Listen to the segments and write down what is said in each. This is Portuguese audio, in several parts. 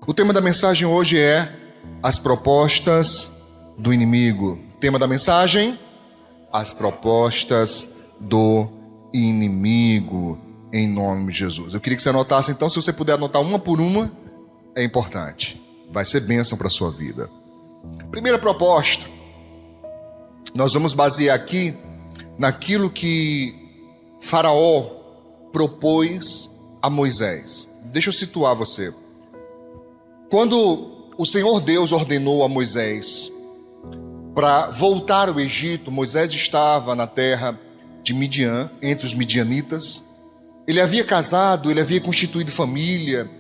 O tema da mensagem hoje é as propostas do inimigo. Tema da mensagem: as propostas do inimigo, em nome de Jesus. Eu queria que você anotasse, então, se você puder anotar uma por uma, é importante. Vai ser bênção para a sua vida. Primeira proposta, nós vamos basear aqui naquilo que Faraó propôs a Moisés. Deixa eu situar você. Quando o Senhor Deus ordenou a Moisés para voltar ao Egito, Moisés estava na terra de Midian, entre os midianitas. Ele havia casado, ele havia constituído família,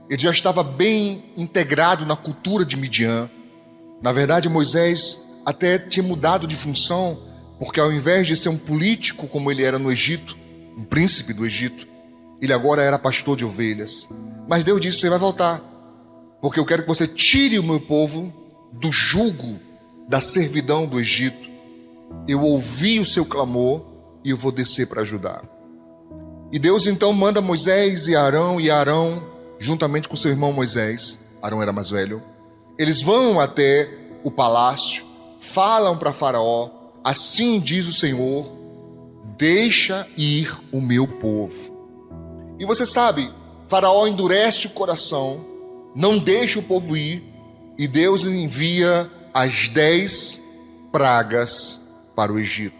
ele já estava bem integrado na cultura de Midian. Na verdade, Moisés até tinha mudado de função, porque ao invés de ser um político como ele era no Egito, um príncipe do Egito, ele agora era pastor de ovelhas. Mas Deus disse: você vai voltar, porque eu quero que você tire o meu povo do jugo da servidão do Egito. Eu ouvi o seu clamor e eu vou descer para ajudar. E Deus então manda Moisés e Arão, juntamente com seu irmão Moisés, Arão era mais velho, eles vão até o palácio, falam para Faraó: assim diz o Senhor, deixa ir o meu povo. E você sabe, Faraó endurece o coração, não deixa o povo ir, e Deus envia as 10 pragas para o Egito.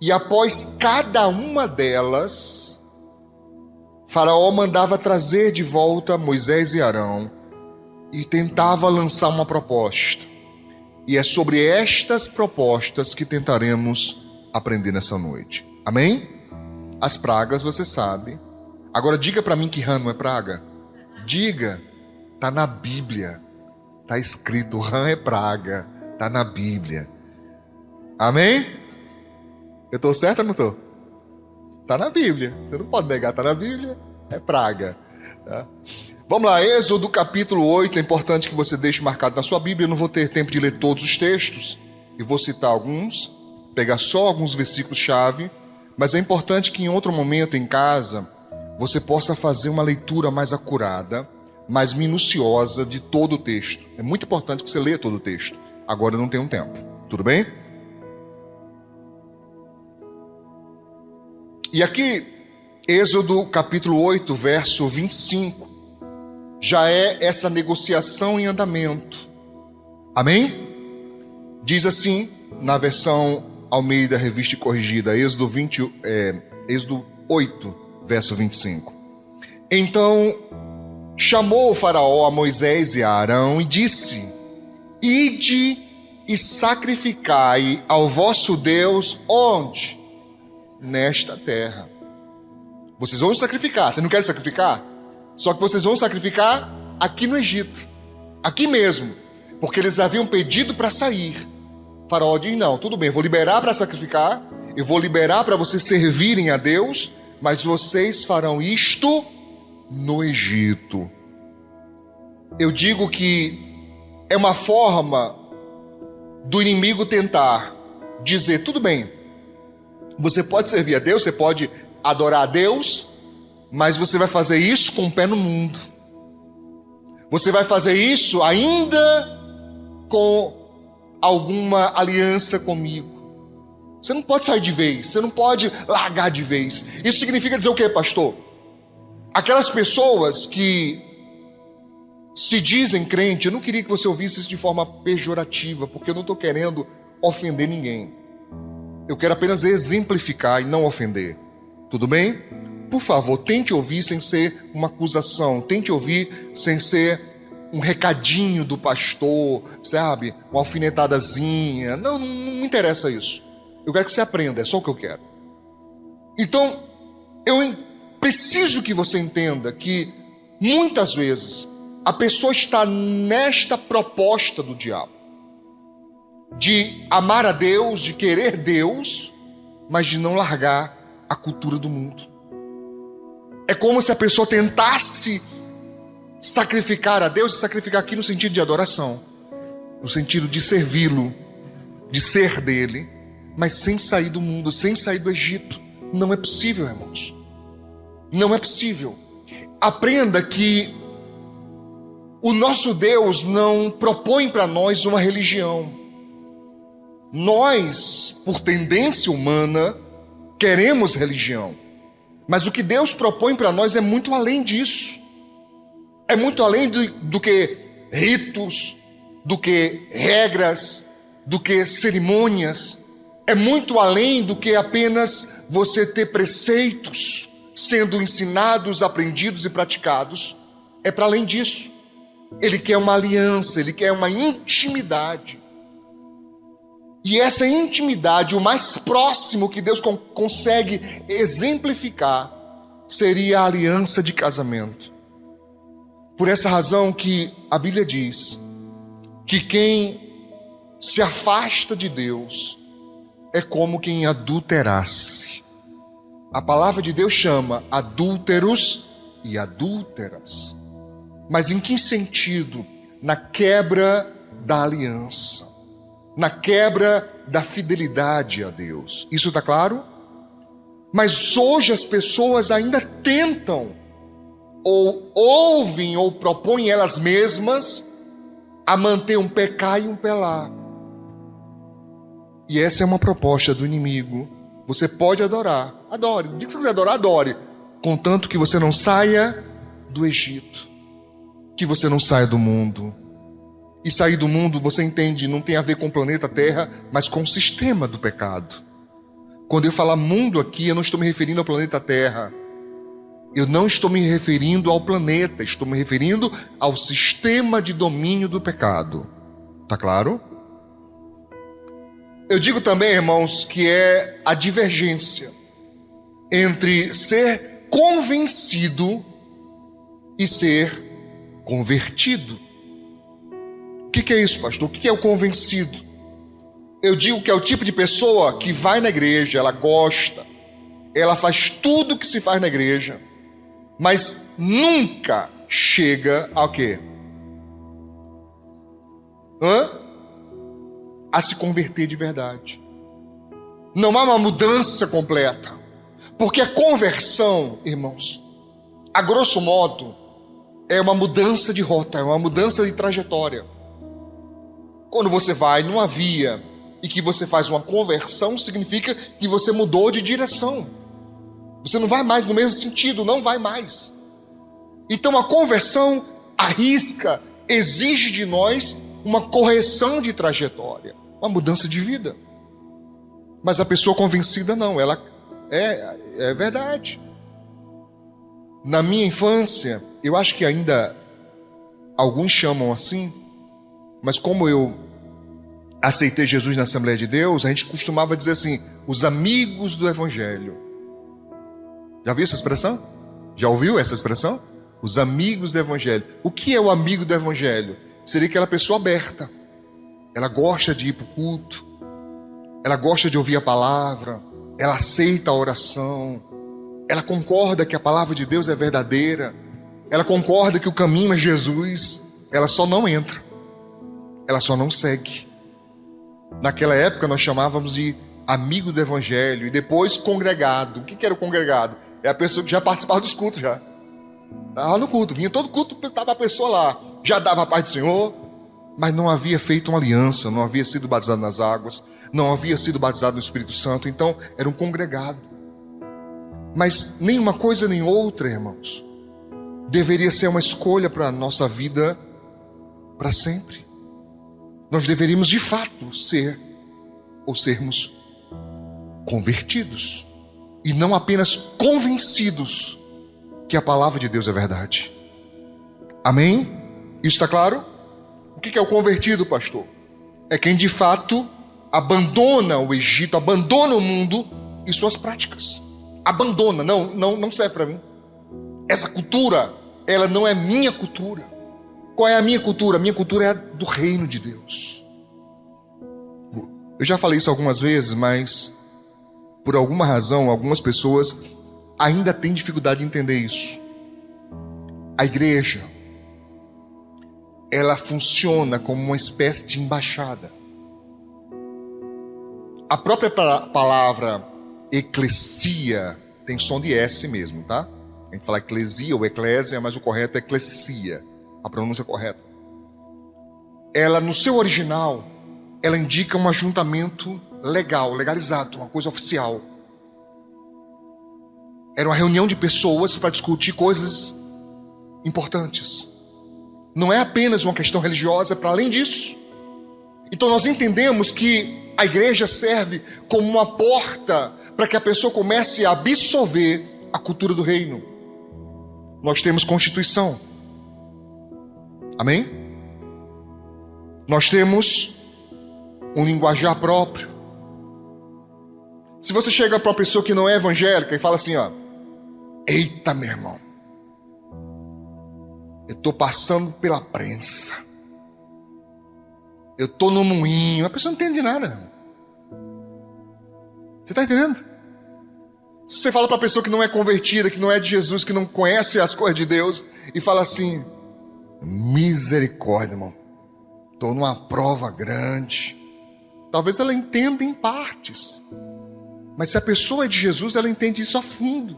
E após cada uma delas, Faraó mandava trazer de volta Moisés e Arão e tentava lançar uma proposta. E é sobre estas propostas que tentaremos aprender nessa noite. Amém? As pragas, você sabe. Agora diga para mim que rã não é praga. Diga. Está na Bíblia. Está escrito: rã é praga. Está na Bíblia. Amém? Eu estou certo ou não estou? Está na Bíblia. Você não pode negar, está na Bíblia. É praga. Tá? Vamos lá, Êxodo capítulo 8. É importante que você deixe marcado na sua Bíblia. Eu não vou ter tempo de ler todos os textos. E vou citar alguns. Pegar só alguns versículos-chave. Mas é importante que em outro momento em casa você possa fazer uma leitura mais acurada, mais minuciosa de todo o texto. É muito importante que você leia todo o texto. Agora eu não tenho tempo. Tudo bem? E aqui, Êxodo capítulo 8, verso 25, já é essa negociação em andamento. Amém? Diz assim, na versão Almeida, Revista e Corrigida, Êxodo 8, verso 25. Então chamou o Faraó a Moisés e a Arão e disse: ide e sacrificai ao vosso Deus onde? Nesta terra. Vocês vão sacrificar. Você não quer sacrificar? Só que vocês vão sacrificar aqui no Egito, aqui mesmo, porque eles haviam pedido para sair. O Faraó diz: não, tudo bem, eu vou liberar para sacrificar, eu vou liberar para vocês servirem a Deus, mas vocês farão isto no Egito. Eu digo que é uma forma do inimigo tentar dizer: tudo bem, você pode servir a Deus, você pode adorar a Deus, mas você vai fazer isso com o pé no mundo. Você vai fazer isso ainda com alguma aliança comigo. Você não pode sair de vez, você não pode largar de vez. Isso significa dizer o quê, pastor? Aquelas pessoas que se dizem crente, eu não queria que você ouvisse isso de forma pejorativa, porque eu não estou querendo ofender ninguém. Eu quero apenas exemplificar e não ofender. Tudo bem? Por favor, tente ouvir sem ser uma acusação. Tente ouvir sem ser um recadinho do pastor, sabe? Uma alfinetadazinha. Não me interessa isso. Eu quero que você aprenda, é só o que eu quero. Então, eu preciso que você entenda que muitas vezes a pessoa está nesta proposta do diabo de amar a Deus, de querer Deus, mas de não largar a cultura do mundo. É como se a pessoa tentasse sacrificar a Deus, e sacrificar aqui no sentido de adoração, no sentido de servi-lo, de ser dele, mas sem sair do mundo, sem sair do Egito. Não é possível, irmãos. Não é possível. Aprenda que O nosso Deus não propõe para nós uma religião. Nós, por tendência humana, queremos religião. Mas o que Deus propõe para nós é muito além disso. É muito além do que ritos, do que regras, do que cerimônias. É muito além do que apenas você ter preceitos sendo ensinados, aprendidos e praticados. É para além disso. Ele quer uma aliança, ele quer uma intimidade. E essa intimidade, o mais próximo que Deus consegue exemplificar, seria a aliança de casamento. Por essa razão que a Bíblia diz que quem se afasta de Deus é como quem adulterasse. A palavra de Deus chama adúlteros e adúlteras. Mas em que sentido? Na quebra da aliança, na quebra da fidelidade a Deus. Isso está claro? Mas hoje as pessoas ainda tentam, ou ouvem, ou propõem elas mesmas a manter um pé cá e um pé lá. E essa é uma proposta do inimigo. Você pode adorar, adore. No dia que você quiser adorar, adore. Contanto que você não saia do Egito, que você não saia do mundo. E sair do mundo, você entende, não tem a ver com o planeta Terra, mas com o sistema do pecado. Quando eu falar mundo aqui, eu não estou me referindo ao planeta Terra. Eu não estou me referindo ao planeta, estou me referindo ao sistema de domínio do pecado. Tá claro? Eu digo também, irmãos, que é a divergência entre ser convencido e ser convertido. O que é isso, pastor? O que é o convencido? Eu digo que é o tipo de pessoa que vai na igreja, ela gosta, ela faz tudo o que se faz na igreja, mas nunca chega ao quê? A se converter de verdade. Não há uma mudança completa. Porque a conversão, irmãos, a grosso modo, é uma mudança de rota, é uma mudança de trajetória. Quando você vai numa via e que você faz uma conversão, significa que você mudou de direção. Você não vai mais no mesmo sentido, não vai mais. Então a conversão arrisca, exige de nós uma correção de trajetória, uma mudança de vida. Mas a pessoa convencida não, ela é verdade. Na minha infância, eu acho que ainda alguns chamam assim, mas como eu aceitei Jesus na Assembleia de Deus, a gente costumava dizer assim, os amigos do Evangelho. Já viu essa expressão? Já ouviu essa expressão? Os amigos do Evangelho. O que é o amigo do Evangelho? Seria aquela pessoa aberta. Ela gosta de ir para o culto, ela gosta de ouvir a palavra, ela aceita a oração, ela concorda que a palavra de Deus é verdadeira, ela concorda que o caminho é Jesus, ela só não entra, ela só não segue. Naquela época nós chamávamos de amigo do Evangelho e depois congregado. O que era o congregado? É a pessoa que já participava dos cultos já. Estava no culto, vinha todo culto, estava a pessoa lá, já dava a paz do Senhor, mas não havia feito uma aliança, não havia sido batizado nas águas, não havia sido batizado no Espírito Santo, então era um congregado. Mas nem uma coisa nem outra, irmãos, deveria ser uma escolha para a nossa vida para sempre. Nós deveríamos de fato ser ou sermos convertidos e não apenas convencidos que a palavra de Deus é verdade. Amém? Isso está claro? O que é o convertido, pastor? É quem de fato abandona o Egito, abandona o mundo e suas práticas. Abandona, não serve para mim. Essa cultura, ela não é minha cultura. Qual é a minha cultura? A minha cultura é a do reino de Deus. Eu já falei isso algumas vezes, mas por alguma razão, algumas pessoas ainda têm dificuldade de entender isso. A igreja, ela funciona como uma espécie de embaixada. A própria palavra eclesia tem som de S mesmo, tá? A gente fala eclesia ou eclésia, mas o correto é eclesia. a pronúncia correta. Ela, no seu original, ela indica um ajuntamento legal, legalizado, uma coisa oficial. Era uma reunião de pessoas para discutir coisas importantes. Não é apenas uma questão religiosa, para além disso. Então nós entendemos que a igreja serve como uma porta para que a pessoa comece a absorver a cultura do reino. Nós temos Constituição. Amém? Nós temos um linguajar próprio. Se você chega para uma pessoa que não é evangélica e fala assim, ó, eita, meu irmão, eu estou passando pela prensa, eu estou no moinho, a pessoa não entende nada, meu irmão. Você está entendendo? Se você fala para a pessoa que não é convertida, que não é de Jesus, que não conhece as coisas de Deus, e fala assim, misericórdia, irmão, estou numa prova grande. Talvez ela entenda em partes, mas se a pessoa é de Jesus, ela entende isso a fundo,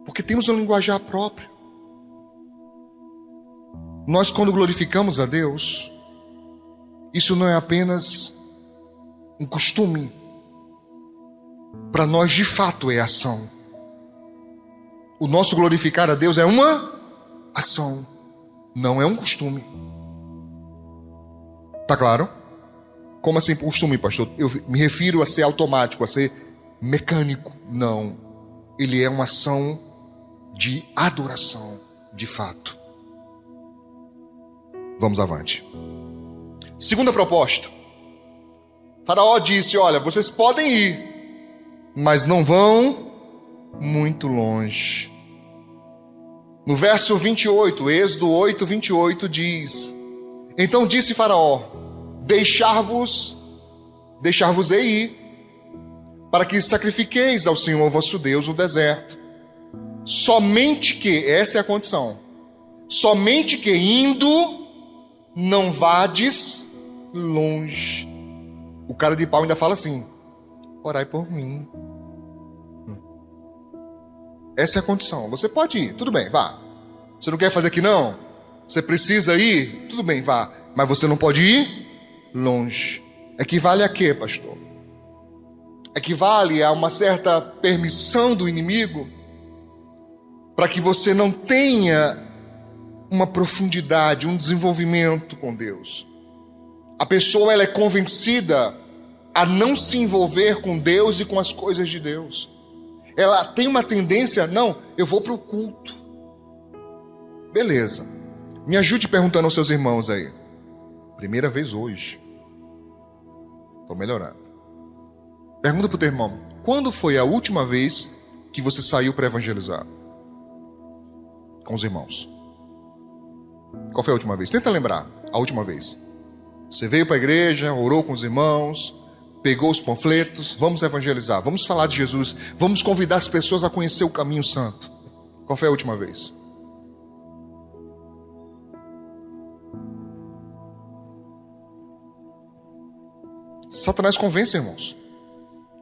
porque temos um linguajar próprio. Nós, quando glorificamos a Deus, isso não é apenas um costume, para nós de fato é ação. O nosso glorificar a Deus é uma ação, não é um costume. Tá claro? Como assim costume, pastor? Eu me refiro a ser automático, a ser mecânico. Não. Ele é uma ação de adoração, de fato. Vamos avante. Segunda proposta. Faraó disse, olha, vocês podem ir, mas não vão muito longe. No verso 28, Êxodo 8, 28 diz, então disse Faraó, deixar-vos-ei ir, para que sacrifiqueis ao Senhor vosso Deus no deserto. Somente que, essa é a condição, somente que indo, não vades longe. O cara de pau ainda fala assim, orai por mim. Essa é a condição, você pode ir, tudo bem, vá. Você não quer fazer aqui não? Você precisa ir? Tudo bem, vá. Mas você não pode ir longe. Equivale a quê, pastor? Equivale a uma certa permissão do inimigo para que você não tenha uma profundidade, um desenvolvimento com Deus. A pessoa ela é convencida a não se envolver com Deus e com as coisas de Deus. Ela tem uma tendência, não, eu vou para o culto. Beleza. Me ajude perguntando aos seus irmãos aí. Primeira vez hoje. Estou melhorando. Pergunta para o teu irmão, quando foi a última vez que você saiu para evangelizar? Com os irmãos. Qual foi a última vez? Tenta lembrar a última vez. Você veio para a igreja, orou com os irmãos, pegou os panfletos, vamos evangelizar, vamos falar de Jesus, vamos convidar as pessoas a conhecer o caminho santo. Qual foi a última vez? Satanás convence, irmãos,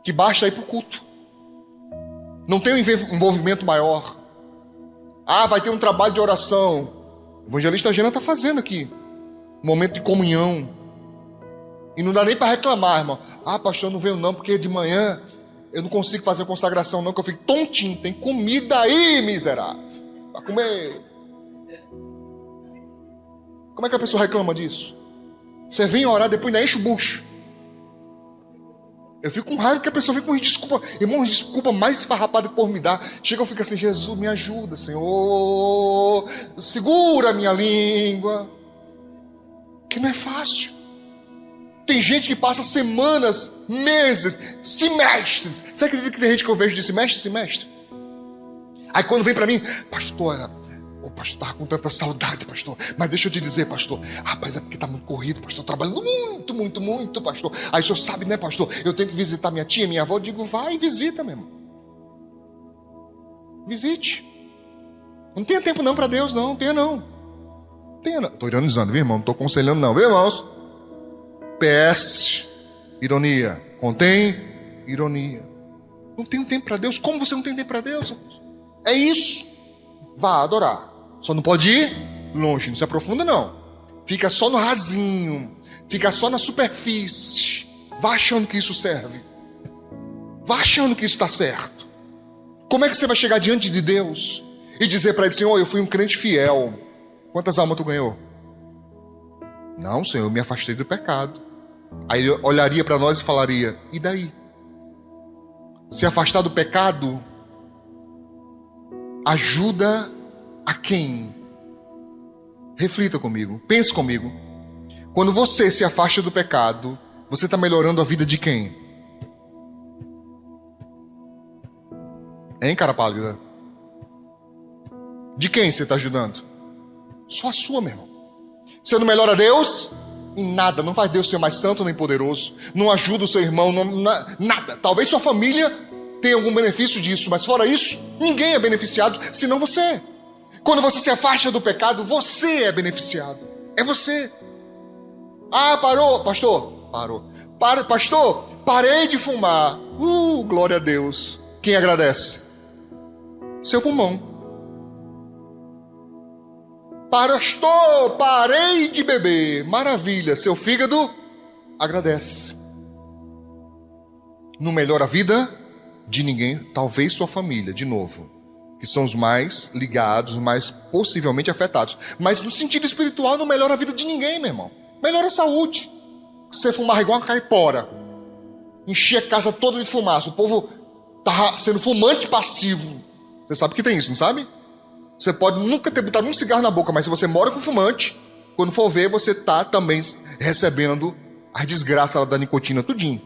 que basta ir para o culto. Não tem um envolvimento maior. Ah, vai ter um trabalho de oração. O evangelista Gena está fazendo aqui. Um momento de comunhão. E não dá nem para reclamar, irmão. Ah, pastor, eu não venho não, porque de manhã eu não consigo fazer consagração não, que eu fico tontinho. Tem comida aí, miserável, para comer. Como é que a pessoa reclama disso? Você vem orar, depois ainda enche o bucho. Eu fico com raiva que a pessoa vem com desculpa. Irmão, desculpa mais esfarrapada que por me dar. Chega, eu fico assim, Jesus, me ajuda, Senhor. Segura a minha língua. Que não é fácil. Tem gente que passa semanas, meses, semestres. Você acredita que tem gente que eu vejo de semestre em semestre? Aí quando vem pra mim, pastor, o pastor estava com tanta saudade, pastor. Mas deixa eu te dizer, pastor. Rapaz, é porque está muito corrido, pastor. Trabalhando muito, pastor. Aí o senhor sabe, né, pastor? Eu tenho que visitar minha tia, minha avó. Eu digo, vai, visita, meu irmão. Visite. Não tenha tempo não para Deus, não. Tenha não. Estou ironizando, viu, irmão? Não estou aconselhando, não, viu, irmãos? PS, ironia. Contém ironia. Não tenho tempo para Deus. Como você não tem tempo para Deus, irmãos? É isso. Vá adorar. Só não pode ir longe, não se aprofunda não. Fica só no rasinho, fica só na superfície. Vá achando que isso serve. Vá achando que isso está certo. Como é que você vai chegar diante de Deus e dizer para Ele, Senhor, eu fui um crente fiel. Quantas almas tu ganhou? Não, Senhor, eu me afastei do pecado. Aí Ele olharia para nós e falaria, e daí? Se afastar do pecado ajuda a quem? Reflita comigo, pense comigo. Quando você se afasta do pecado, você está melhorando a vida de quem? Hein, cara pálida? De quem você está ajudando? Só a sua, meu irmão. Você não melhora Deus? Em nada, não faz Deus ser mais santo nem poderoso. Não ajuda o seu irmão, nada. Talvez sua família tenha algum benefício disso, mas fora isso, ninguém é beneficiado, senão você. Quando você se afasta do pecado, você é beneficiado. É você. Ah, parou, pastor? Parou. Pastor, parei de fumar. Glória a Deus. Quem agradece? Seu pulmão. Pastor, parei de beber. Maravilha, seu fígado agradece. Não melhora a vida de ninguém, talvez sua família, de novo, que são os mais ligados, mais possivelmente afetados. Mas no sentido espiritual não melhora a vida de ninguém, meu irmão. Melhora a saúde. Você fumar igual uma caipora, encher a casa toda de fumaça, o povo tá sendo fumante passivo. Você sabe que tem isso, não sabe? Você pode nunca ter botado um cigarro na boca, mas se você mora com fumante, quando for ver, você tá também recebendo as desgraças da nicotina tudinho.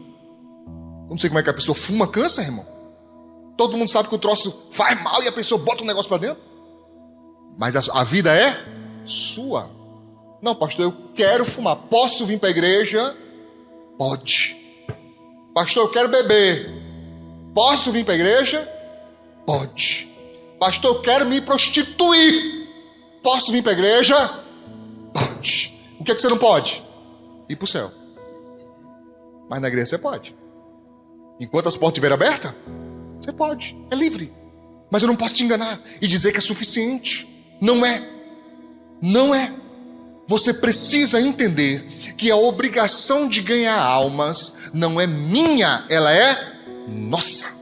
Eu não sei como é que a pessoa fuma câncer, irmão. Todo mundo sabe que o troço faz mal e a pessoa bota um negócio pra dentro. Mas a vida é sua. Não, pastor, eu quero fumar. Posso vir pra igreja? Pode. Pastor, eu quero beber. Posso vir pra igreja? Pode. Pastor, eu quero me prostituir. Posso vir para a igreja? Pode. O que é que você não pode? Ir para o céu. Mas na igreja você pode. Enquanto as portas estiverem abertas, você pode. É livre. Mas eu não posso te enganar e dizer que é suficiente. Não é. Não é. Você precisa entender que a obrigação de ganhar almas não é minha, ela é nossa.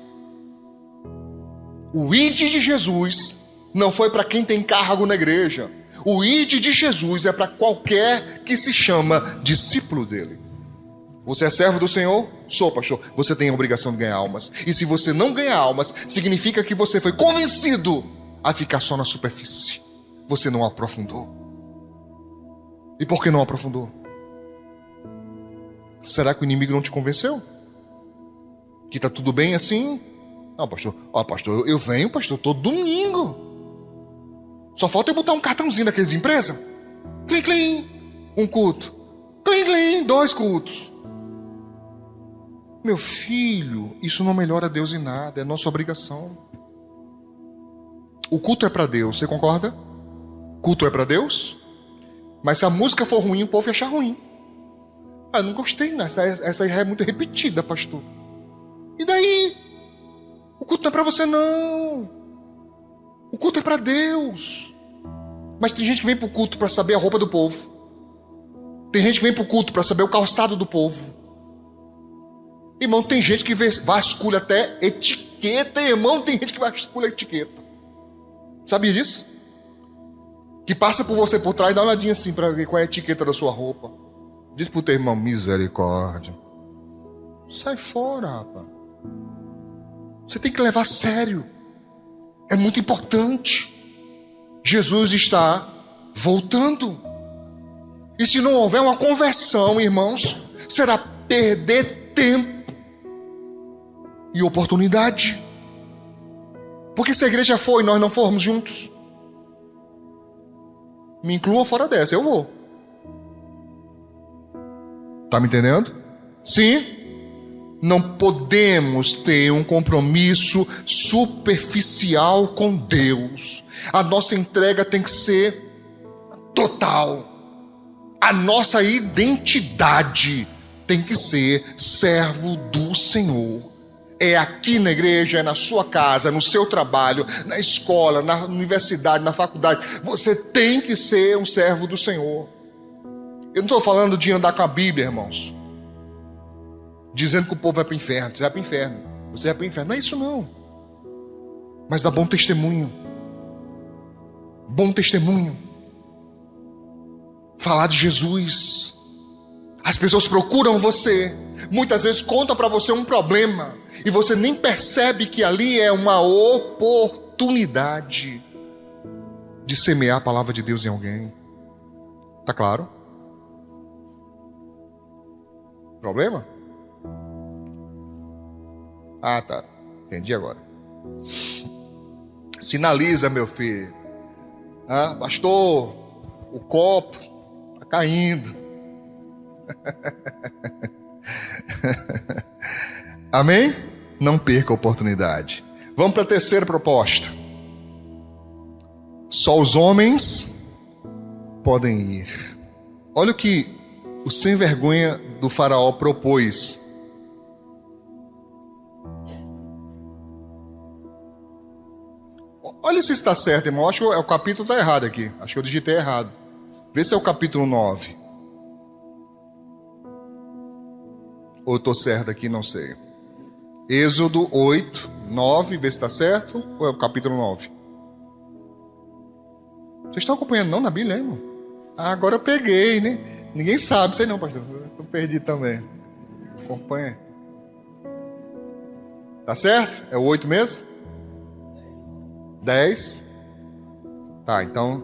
O ID de Jesus não foi para quem tem cargo na igreja. O ID de Jesus é para qualquer que se chama discípulo dele. Você é servo do Senhor? Sou, pastor. Você tem a obrigação de ganhar almas. E se você não ganhar almas, significa que você foi convencido a ficar só na superfície. Você não aprofundou. E por que não aprofundou? Será que o inimigo não te convenceu? Que está tudo bem assim? Não, pastor. Pastor, eu venho, pastor, todo domingo. Só falta eu botar um cartãozinho daqueles de empresa. Clim, clim. Um culto. Clim, clim. 2 cultos. Meu filho, isso não melhora Deus em nada. É nossa obrigação. O culto é para Deus, você concorda? Culto é para Deus? Mas se a música for ruim, o povo vai achar ruim. Eu não gostei, não. Essa aí é muito repetida, pastor. E daí? O culto não é para você, não. O culto é para Deus. Mas tem gente que vem para o culto para saber a roupa do povo. Tem gente que vem para o culto para saber o calçado do povo. Irmão, tem gente que vasculha até etiqueta, irmão. Tem gente que vasculha etiqueta. Sabia disso? Que passa por você por trás e dá uma olhadinha assim para ver qual é a etiqueta da sua roupa. Diz pro teu irmão, misericórdia. Sai fora, rapaz. Você tem que levar a sério. É muito importante. Jesus está voltando. E se não houver uma conversão, irmãos, será perder tempo e oportunidade. Porque se a igreja for e nós não formos juntos, me incluam fora dessa, eu vou. Tá me entendendo? Sim. Não podemos ter um compromisso superficial com Deus. A nossa entrega tem que ser total. A nossa identidade tem que ser servo do Senhor. É aqui na igreja, é na sua casa, no seu trabalho, na escola, na universidade, na faculdade. Você tem que ser um servo do Senhor. Eu não estou falando de andar com a Bíblia, irmãos, dizendo que o povo vai para o inferno. Você vai para o inferno, você vai para o inferno. Não é isso não. Mas dá bom testemunho. Bom testemunho. Falar de Jesus. As pessoas procuram você, muitas vezes contam para você um problema, e você nem percebe que ali é uma oportunidade de semear a palavra de Deus em alguém. Tá claro? Problema? Ah, tá. Entendi agora. Sinaliza, meu filho. Ah, pastor, o copo está caindo. Amém? Não perca a oportunidade. Vamos para a terceira proposta. Só os homens podem ir. Olha o que o sem vergonha do faraó propôs. Olha se está certo, irmão. Acho que o capítulo está errado aqui. Acho que eu digitei errado. Vê se é o capítulo 9. Ou estou certo aqui, não sei. Êxodo 8, 9, vê se está certo. Ou é o capítulo 9? Vocês estão acompanhando não na Bíblia, irmão? Ah, agora eu peguei, né? Ninguém sabe, sei não, pastor. Eu perdi também. Acompanha. Tá certo? É o 8 mesmo? 10? Tá, então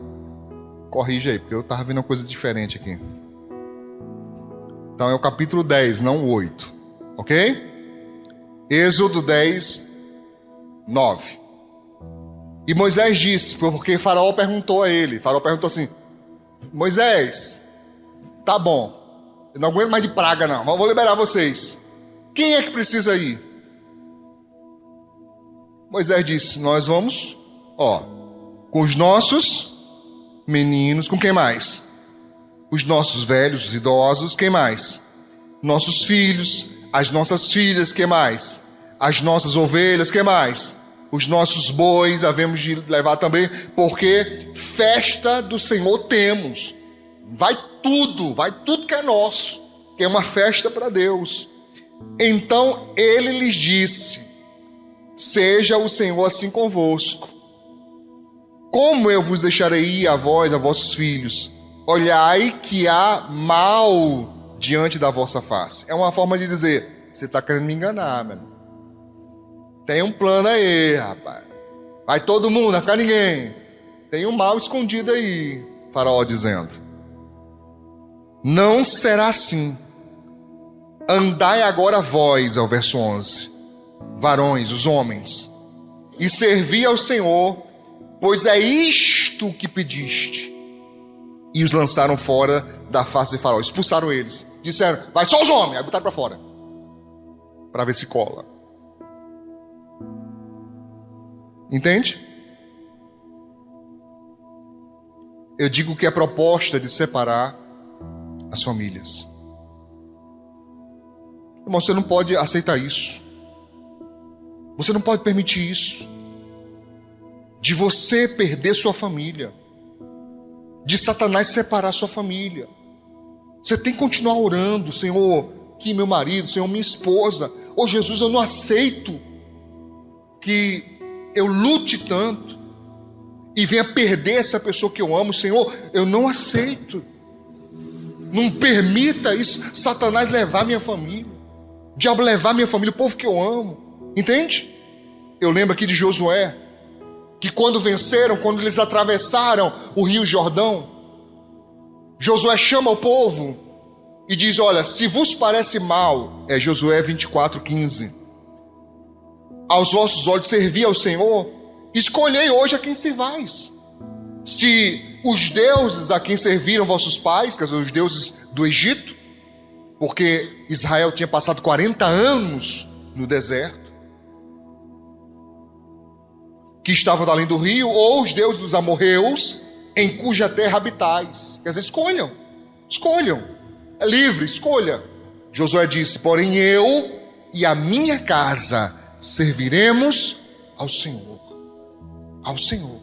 corrija aí, porque eu estava vendo uma coisa diferente aqui. Então é o capítulo 10, não o 8. Ok? Êxodo 10, 9. E Moisés disse, porque Faraó perguntou a ele. Faraó perguntou assim: Moisés, tá bom, eu não aguento mais de praga não, mas eu vou liberar vocês. Quem é que precisa ir? Moisés disse: nós vamos, com os nossos meninos, com quem mais? Os nossos velhos, os idosos, quem mais? Nossos filhos, as nossas filhas, quem mais? As nossas ovelhas, quem mais? Os nossos bois, havemos de levar também, porque festa do Senhor temos. Vai tudo que é nosso, que é uma festa para Deus. Então ele lhes disse: seja o Senhor assim convosco. Como eu vos deixarei ir a vós, a vossos filhos? Olhai que há mal diante da vossa face. É uma forma de dizer: você está querendo me enganar, meu irmão. Tem um plano aí, rapaz. Vai todo mundo, não vai ficar ninguém. Tem um mal escondido aí, Faraó dizendo. Não será assim. Andai agora vós, ao verso 11, varões, os homens, e servi ao Senhor, pois é isto que pediste. E os lançaram fora da face de Faraó, expulsaram eles. Disseram: vai só os homens, aí botaram para fora, para ver se cola. Entende? Eu digo que a proposta de separar as famílias. Irmão, você não pode aceitar isso. Você não pode permitir isso. De você perder sua família. De Satanás separar sua família. Você tem que continuar orando: Senhor, que meu marido, Senhor, minha esposa. Ô Jesus, eu não aceito que eu lute tanto e venha perder essa pessoa que eu amo. Senhor, eu não aceito. Não permita isso, Satanás levar minha família, o diabo levar minha família, o povo que eu amo. Entende? Eu lembro aqui de Josué, que quando venceram, quando eles atravessaram o rio Jordão, Josué chama o povo e diz: olha, se vos parece mal, é Josué 24:15, aos vossos olhos servir ao Senhor, escolhei hoje a quem servais. Se os deuses a quem serviram vossos pais, quer dizer, os deuses do Egito, porque Israel tinha passado 40 anos no deserto, que estavam além do rio, ou os deuses dos amorreus, em cuja terra habitais. Quer dizer, escolham, é livre, escolha. Josué disse: porém eu e a minha casa serviremos ao Senhor. Ao Senhor.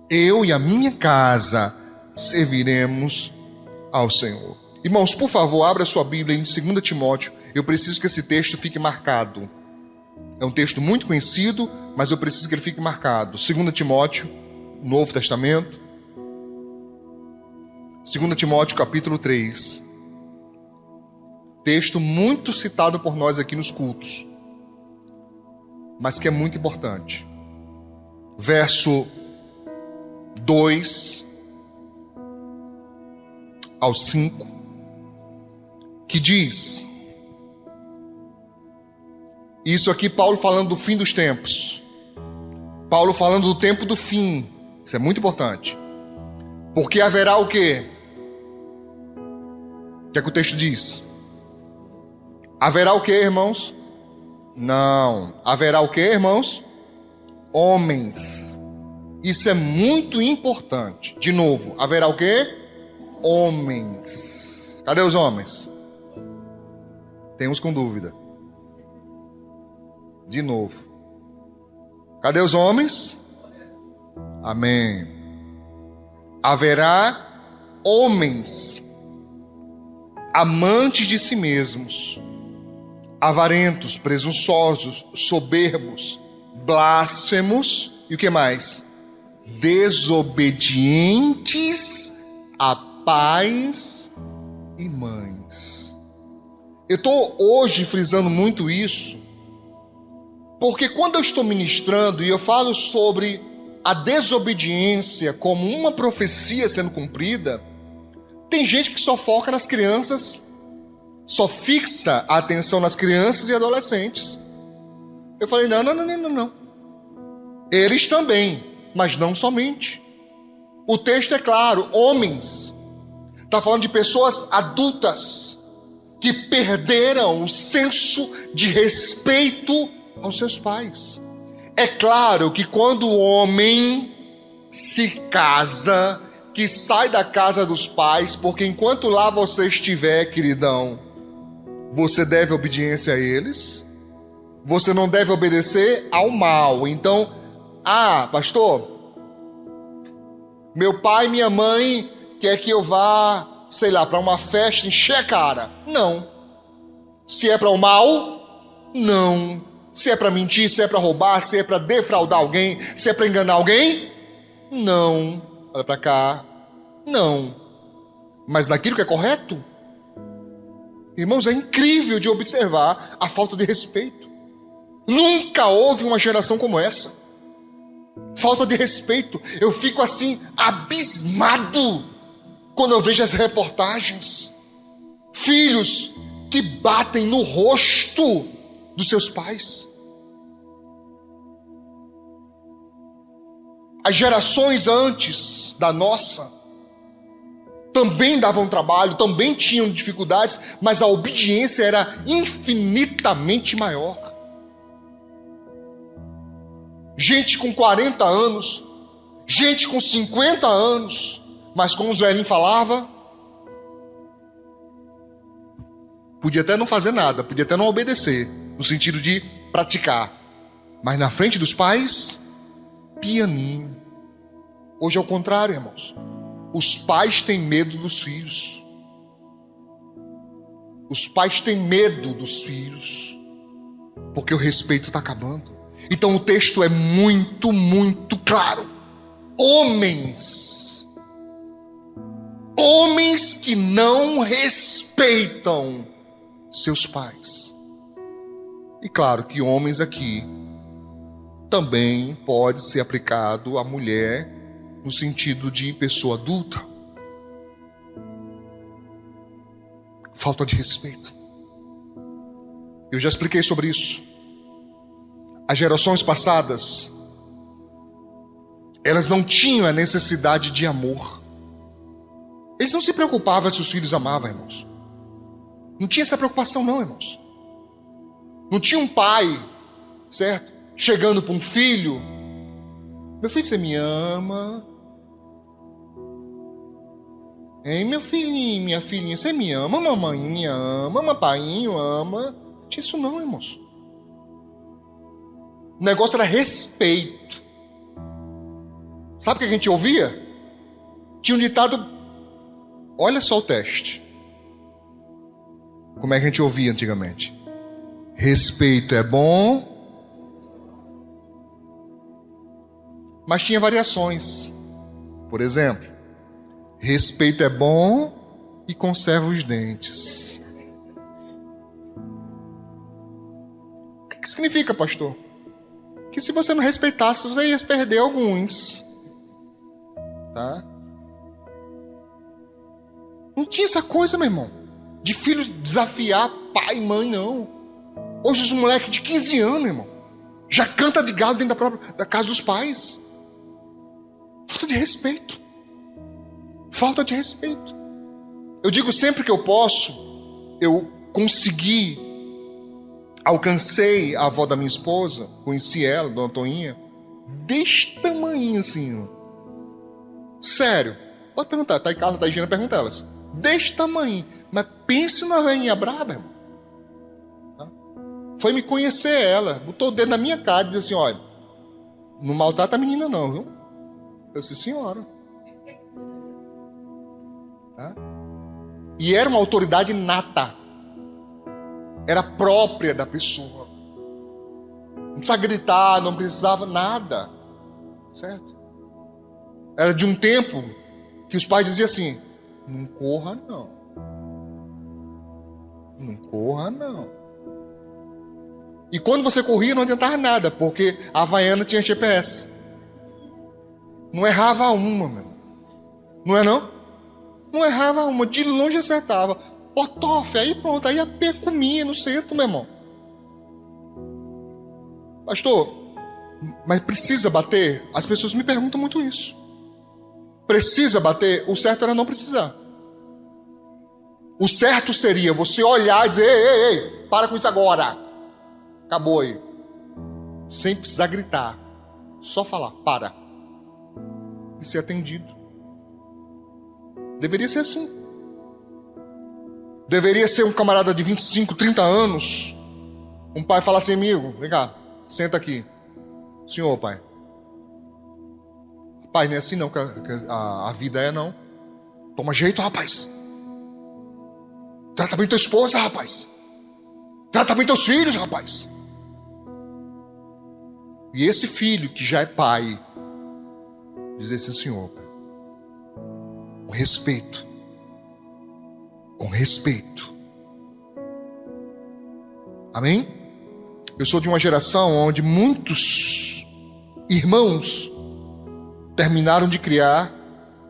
Eu e a minha casa serviremos ao Senhor. Irmãos, por favor, abra sua Bíblia em 2 Timóteo. Eu preciso que esse texto fique marcado. É um texto muito conhecido, mas eu preciso que ele fique marcado. 2 Timóteo, Novo Testamento. 2 Timóteo, capítulo 3. Texto muito citado por nós aqui nos cultos, mas que é muito importante. Verso 2 ao 5, que diz... Isso aqui Paulo falando do fim dos tempos. Paulo falando do tempo do fim. Isso é muito importante. Porque haverá o quê? O que é que o texto diz? Haverá o quê, irmãos? Não. Haverá o quê, irmãos? Homens. Isso é muito importante. De novo, haverá o quê? Homens. Cadê os homens? Tem uns com dúvida. De novo. Cadê os homens? Amém. Haverá homens amantes de si mesmos, avarentos, presunçosos, soberbos, blasfemos e o que mais? Desobedientes a pais e mães. Eu estou hoje frisando muito isso, porque quando eu estou ministrando e eu falo sobre a desobediência como uma profecia sendo cumprida, tem gente que só foca nas crianças, só fixa a atenção nas crianças e adolescentes. Eu falei, não. Eles também, mas não somente. O texto é claro, homens. Está falando de pessoas adultas que perderam o senso de respeito aos seus pais. É claro que quando o homem se casa, que sai da casa dos pais, porque enquanto lá você estiver, queridão, você deve obediência a eles, você não deve obedecer ao mal. Então, pastor, meu pai e minha mãe quer que eu vá, sei lá, para uma festa, encher a cara. Não. Se é para o mal, não. Se é para mentir, se é para roubar, se é para defraudar alguém, se é para enganar alguém, não. Olha para cá, não. Mas naquilo que é correto, irmãos, é incrível de observar a falta de respeito. Nunca houve uma geração como essa. Falta de respeito. Eu fico assim, abismado, quando eu vejo as reportagens. Filhos que batem no rosto dos seus pais. As gerações antes da nossa também davam trabalho, também tinham dificuldades, mas a obediência era infinitamente maior. Gente com 40 anos, gente com 50 anos, mas como os velhinhos falavam, podia até não fazer nada, podia até não obedecer, no sentido de praticar, mas na frente dos pais, pianinho. Hoje é o contrário, irmãos. Os pais têm medo dos filhos. Os pais têm medo dos filhos, porque o respeito está acabando. Então o texto é muito, muito claro. Homens que não respeitam seus pais. E claro que homens aqui também pode ser aplicado à mulher, no sentido de pessoa adulta. Falta de respeito. Eu já expliquei sobre isso. As gerações passadas, elas não tinham a necessidade de amor. Eles não se preocupavam se os filhos amavam, irmãos. Não tinha essa preocupação não, irmãos. Não tinha um pai, certo? Chegando para um filho: meu filho, você me ama? Hein, meu filhinho, minha filhinha, você me ama? Mamãe me ama, papainho ama. Não tinha isso não, irmãos. O negócio era respeito. Sabe o que a gente ouvia? Tinha um ditado, olha só o teste. Como é que a gente ouvia antigamente? Respeito é bom, mas tinha variações. Por exemplo, respeito é bom e conserva os dentes. O que significa, pastor? Que se você não respeitasse, você ia perder alguns. Tá? Não tinha essa coisa, meu irmão, de filhos desafiar pai e mãe, não. Hoje os moleques de 15 anos, meu irmão, já canta de galo dentro da casa dos pais. Falta de respeito. Falta de respeito. Eu digo sempre que eu posso, eu consegui, alcancei a avó da minha esposa, conheci ela, Dona Toinha, deste tamanho assim, ó. Sério, pode perguntar, tá aí Carla, tá aí Gina, pergunta elas. Deste tamanho, mas pense na velhinha braba, irmão. Tá? Foi me conhecer ela, botou o dedo na minha cara e disse assim, olha, não maltrata a menina não, viu? Eu disse, senhora. Tá? E era uma autoridade nata. Era própria da pessoa. Não precisava gritar, não precisava nada. Certo? Era de um tempo que os pais diziam assim, não corra não. Não corra não. E quando você corria não adiantava nada, porque a Havaiana tinha GPS. Não errava uma, meu. Não é não? Não errava uma, de longe acertava. Potofe, aí pronto, aí a pé comia no centro, meu irmão. Pastor, mas precisa bater? As pessoas me perguntam muito isso. Precisa bater? O certo era não precisar. O certo seria você olhar e dizer, ei, para com isso agora. Acabou aí. Sem precisar gritar. Só falar, para. E ser atendido. Deveria ser assim. Deveria ser um camarada de 25, 30 anos. Um pai falar assim, amigo, vem cá, senta aqui. Senhor, pai. Pai, não é assim não que a vida é, não. Toma jeito, rapaz. Trata bem tua esposa, rapaz. Trata bem teus filhos, rapaz. E esse filho que já é pai, dizer assim, senhor, pai, com respeito. Com respeito. Amém? Eu sou de uma geração onde muitos irmãos terminaram de criar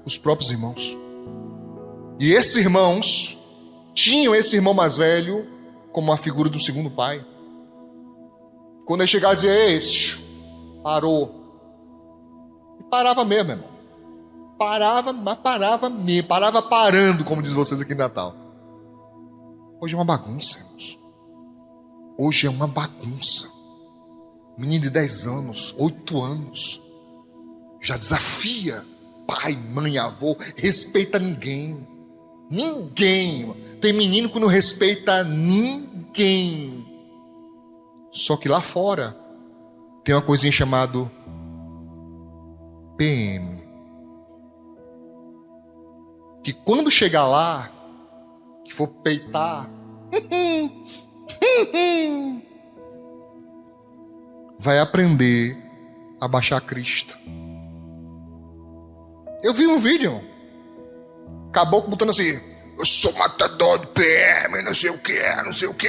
os próprios irmãos. E esses irmãos tinham esse irmão mais velho como a figura do segundo pai. Quando ele chegava e dizia, ei, parou. E parava mesmo, irmão. Parava, mas parava mesmo. Parava parando, como diz vocês aqui em Natal. Hoje é uma bagunça, irmãos. Hoje é uma bagunça. Menino de 10 anos, 8 anos, já desafia pai, mãe, avô, respeita ninguém. Ninguém. Tem menino que não respeita ninguém. Só que lá fora tem uma coisinha chamada PM. Que quando chegar lá, que for peitar, vai aprender a baixar Cristo. Eu vi um vídeo, caboclo botando assim, eu sou matador de PM, não sei o que, não sei o que.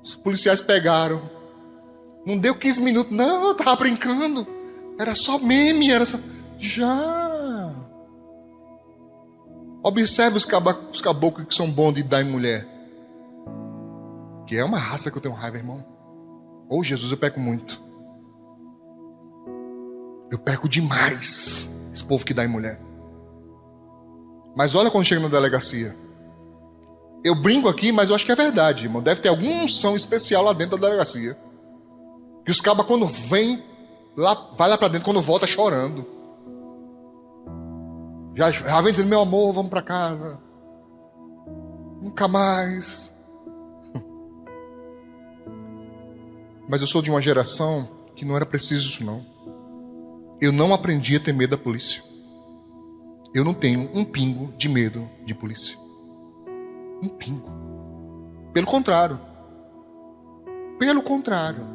Os policiais pegaram. Não deu 15 minutos, não, eu tava brincando. Era só meme, era só... Já. Observe os caboclos que são bons de dar em mulher. Que é uma raça que eu tenho raiva, irmão. Ô Jesus, eu peco muito. Eu perco demais esse povo que dá em mulher. Mas olha quando chega na delegacia. Eu brinco aqui, mas eu acho que é verdade, irmão. Deve ter alguma unção especial lá dentro da delegacia. Que os cabas quando vem, vai lá pra dentro, quando volta chorando. Já vem dizendo, meu amor, vamos pra casa. Nunca mais. Mas eu sou de uma geração que não era preciso isso não. Eu não aprendi a ter medo da polícia. Eu não tenho um pingo de medo de polícia. Um pingo. Pelo contrário. Pelo contrário.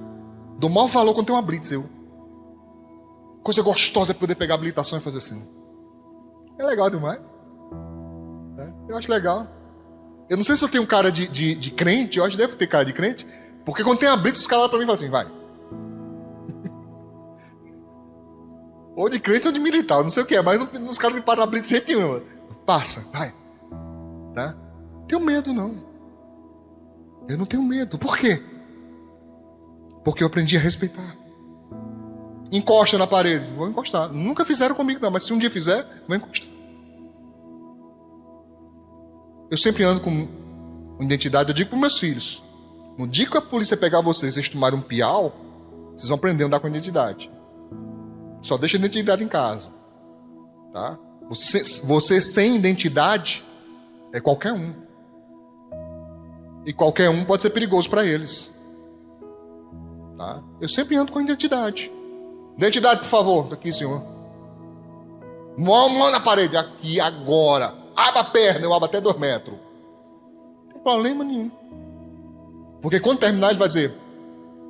Dou maior valor quando tem uma blitz, eu. Coisa gostosa é poder pegar a habilitação e fazer assim. É legal demais. Eu acho legal. Eu não sei se eu tenho cara de crente, eu acho que deve ter cara de crente, porque quando tem a blitz, os caras olham pra mim e falam assim, vai. Ou de crente ou de militar, não sei o que é, mas os caras não param na blitz de jeito nenhum. Passa, vai. Tá? Não tenho medo, não. Eu não tenho medo. Por quê? Porque eu aprendi a respeitar. Encosta na parede. Vou encostar. Nunca fizeram comigo, não, mas se um dia fizer, vou encostar. Eu sempre ando com identidade. Eu digo para meus filhos: no dia que a polícia pegar vocês e vocês tomarem um piau, vocês vão aprender a andar com identidade. Só deixa a identidade em casa. Tá? Você sem identidade é qualquer um. E qualquer um pode ser perigoso para eles. Tá? Eu sempre ando com identidade. Identidade, por favor. Tá aqui, senhor. Mão na parede. Aqui, agora. Abra a perna, eu abro até 2 metros. Não tem problema nenhum. Porque quando terminar, ele vai dizer: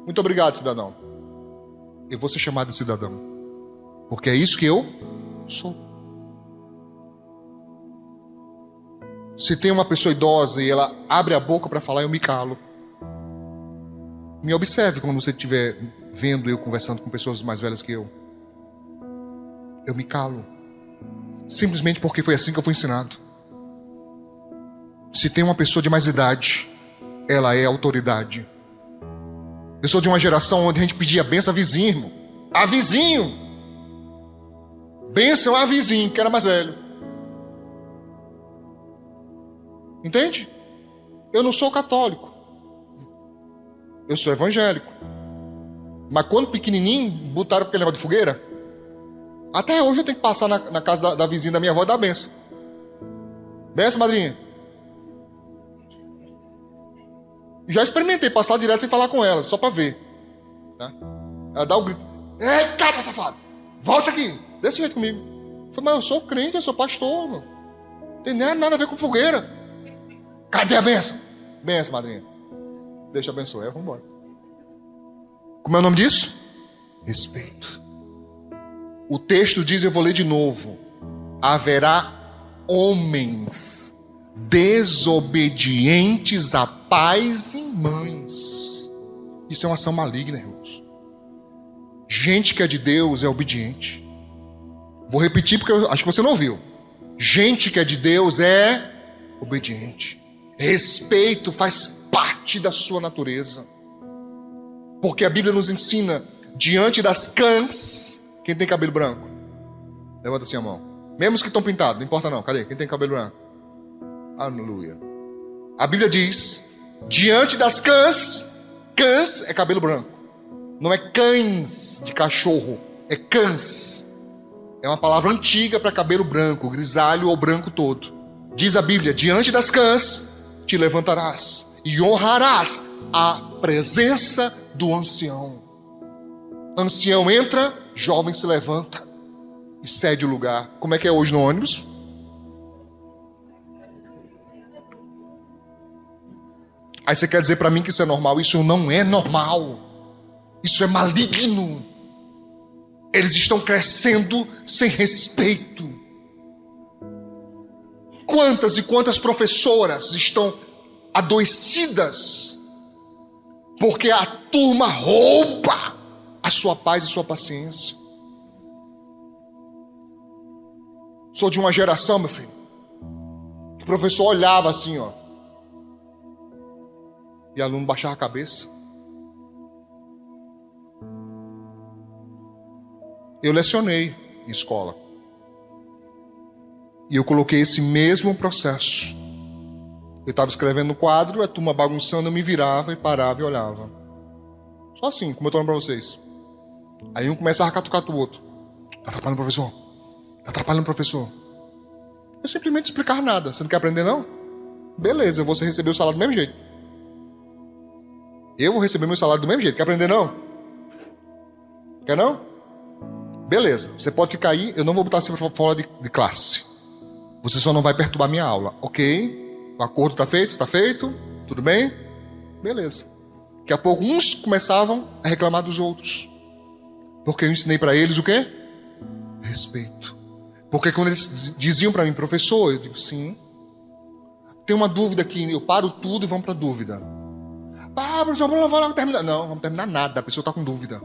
muito obrigado, cidadão. Eu vou ser chamado de cidadão. Porque é isso que eu sou. Se tem uma pessoa idosa e ela abre a boca para falar, eu me calo. Me observe quando você estiver vendo eu conversando com pessoas mais velhas que eu. Eu me calo. Simplesmente porque foi assim que eu fui ensinado. Se tem uma pessoa de mais idade, ela é autoridade. Eu sou de uma geração onde a gente pedia benção a vizinho, irmão. A vizinho. Benção a vizinho, que era mais velho. Entende? Eu não sou católico. Eu sou evangélico. Mas quando pequenininho, botaram aquele negócio de fogueira. Até hoje eu tenho que passar na casa da vizinha da minha avó e dar benção. Benção, madrinha. Já experimentei passar direto sem falar com ela, só para ver. Tá? Ela dá o grito: ei, cabra safado, volta aqui. Desse jeito comigo. Eu falei: mas eu sou crente, eu sou pastor, mano. Não tem nada a ver com fogueira. Cadê a benção? Benção, madrinha. Deixa eu abençoar, vamos embora. Como é o nome disso? Respeito. O texto diz, eu vou ler de novo: haverá homens desobedientes a pais e mães. Isso é uma ação maligna, irmãos. Gente que é de Deus é obediente. Vou repetir porque eu acho que você não ouviu. Gente que é de Deus é obediente. Respeito faz parte da sua natureza. Porque a Bíblia nos ensina, diante das cãs. Quem tem cabelo branco? Levanta assim a mão. Mesmo os que estão pintados, não importa não. Cadê? Quem tem cabelo branco? Aleluia. A Bíblia diz, diante das cãs. Cãs é cabelo branco. Não é cães de cachorro. É cãs. É uma palavra antiga para cabelo branco, grisalho ou branco todo. Diz a Bíblia, diante das cãs te levantarás e honrarás a presença do ancião. Ancião entra, jovem se levanta e cede o lugar. Como é que é hoje no ônibus? Aí você quer dizer para mim que isso é normal? Isso não é normal. Isso é maligno. Eles estão crescendo sem respeito. Quantas e quantas professoras estão adoecidas porque a turma rouba a sua paz e sua paciência. Sou de uma geração, meu filho, que o professor olhava assim, ó, e o aluno baixava a cabeça. Eu lecionei em escola. E eu coloquei esse mesmo processo. Eu estava escrevendo no quadro, a turma bagunçando, eu me virava e parava e olhava. Só assim, como eu estou falando para vocês. Aí um começava a catucar o outro. Está atrapalhando o professor. Está atrapalhando o professor. Eu simplesmente explicar nada. Você não quer aprender, não? Beleza, você recebeu o salário do mesmo jeito. Eu vou receber meu salário do mesmo jeito. Quer aprender não? Quer não? Beleza, você pode ficar aí, eu não vou botar você para fora de classe. Você só não vai perturbar minha aula, ok? O acordo está feito? Está feito? Tudo bem? Beleza. Daqui a pouco uns começavam a reclamar dos outros. Porque eu ensinei para eles o quê? Respeito. Porque quando eles diziam para mim, professor, eu digo sim. Tem uma dúvida aqui, eu paro tudo e vamos para a dúvida. Ah, professor, vamos terminar. Não, vamos terminar nada, a pessoa está com dúvida.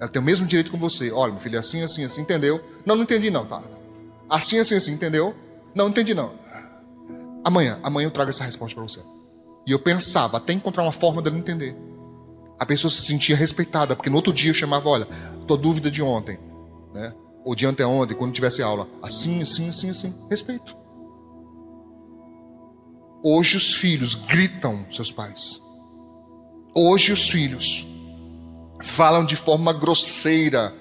Ela tem o mesmo direito com você. Olha, meu filho, é assim, assim, assim, entendeu? Não, não entendi não, tá. Assim, assim, assim, entendeu? Não, não entendi não. Amanhã eu trago essa resposta para você. E eu pensava, até encontrar uma forma dela entender. A pessoa se sentia respeitada, porque no outro dia eu chamava, olha, tua dúvida de ontem, né? Ou de anteontem, quando tivesse aula. Assim, assim, assim, assim. Respeito. Hoje os filhos gritam seus pais. Hoje os filhos falam de forma grosseira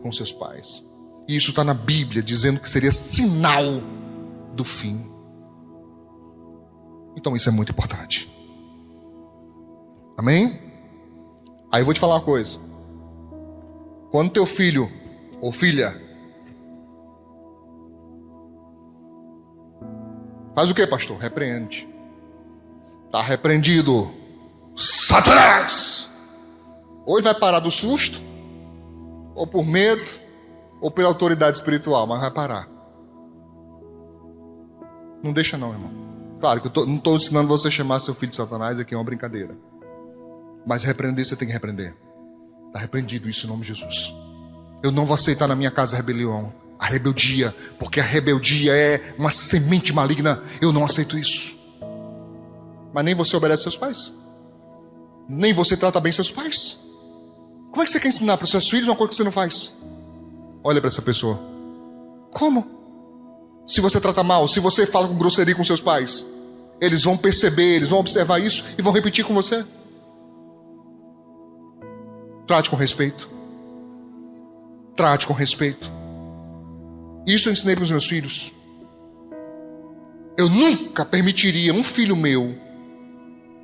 com seus pais. E isso está na Bíblia, dizendo que seria sinal do fim. Então isso é muito importante. Amém? Aí eu vou te falar uma coisa. Quando teu filho ou filha faz o que, pastor? Repreende. Está repreendido. Satanás! Ou ele vai parar do susto, ou por medo, ou pela autoridade espiritual, mas vai parar. Não deixa não, irmão. Claro que eu não estou ensinando você a chamar seu filho de Satanás, aqui é uma brincadeira. Mas repreender você tem que repreender. Está repreendido isso em nome de Jesus. Eu não vou aceitar na minha casa a rebeldia, porque a rebeldia é uma semente maligna. Eu não aceito isso. Mas nem você obedece seus pais. Nem você trata bem seus pais. Como é que você quer ensinar para os seus filhos uma coisa que você não faz? Olha para essa pessoa. Como? Se você trata mal, se você fala com grosseria com seus pais, eles vão perceber, eles vão observar isso e vão repetir com você. Trate com respeito. Trate com respeito. Isso eu ensinei para os meus filhos. Eu nunca permitiria um filho meu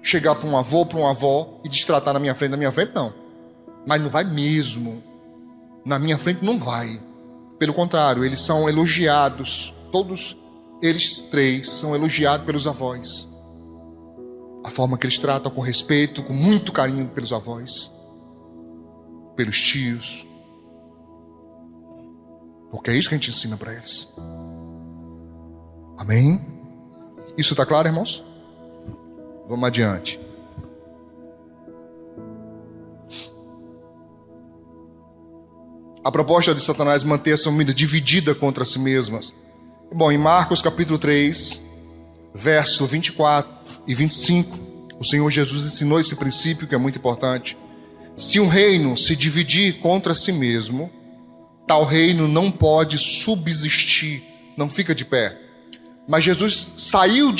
chegar para um avô, para uma avó e destratar na minha frente não. Mas não vai mesmo. Na minha frente não vai. Pelo contrário, eles são elogiados. Todos eles três são elogiados pelos avós. A forma que eles tratam com respeito, com muito carinho pelos avós. Pelos tios. Porque é isso que a gente ensina para eles. Amém? Isso está claro, irmãos? Vamos adiante. A proposta de Satanás manter essa família dividida contra si mesmas. Bom, em Marcos capítulo 3, verso 24 e 25, o Senhor Jesus ensinou esse princípio que é muito importante. Se um reino se dividir contra si mesmo, tal reino não pode subsistir, não fica de pé. Mas Jesus saiu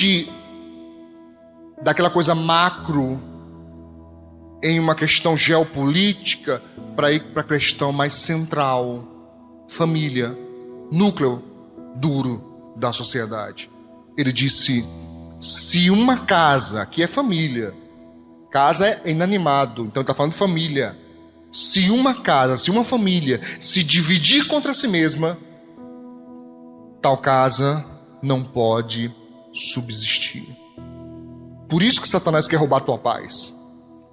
daquela coisa macro em uma questão geopolítica para ir para a questão mais central, família, núcleo duro da sociedade. Ele disse, se uma casa, que é família, casa é inanimado, então está falando de família. Se uma casa, se uma família se dividir contra si mesma, tal casa não pode subsistir. Por isso que Satanás quer roubar a tua paz.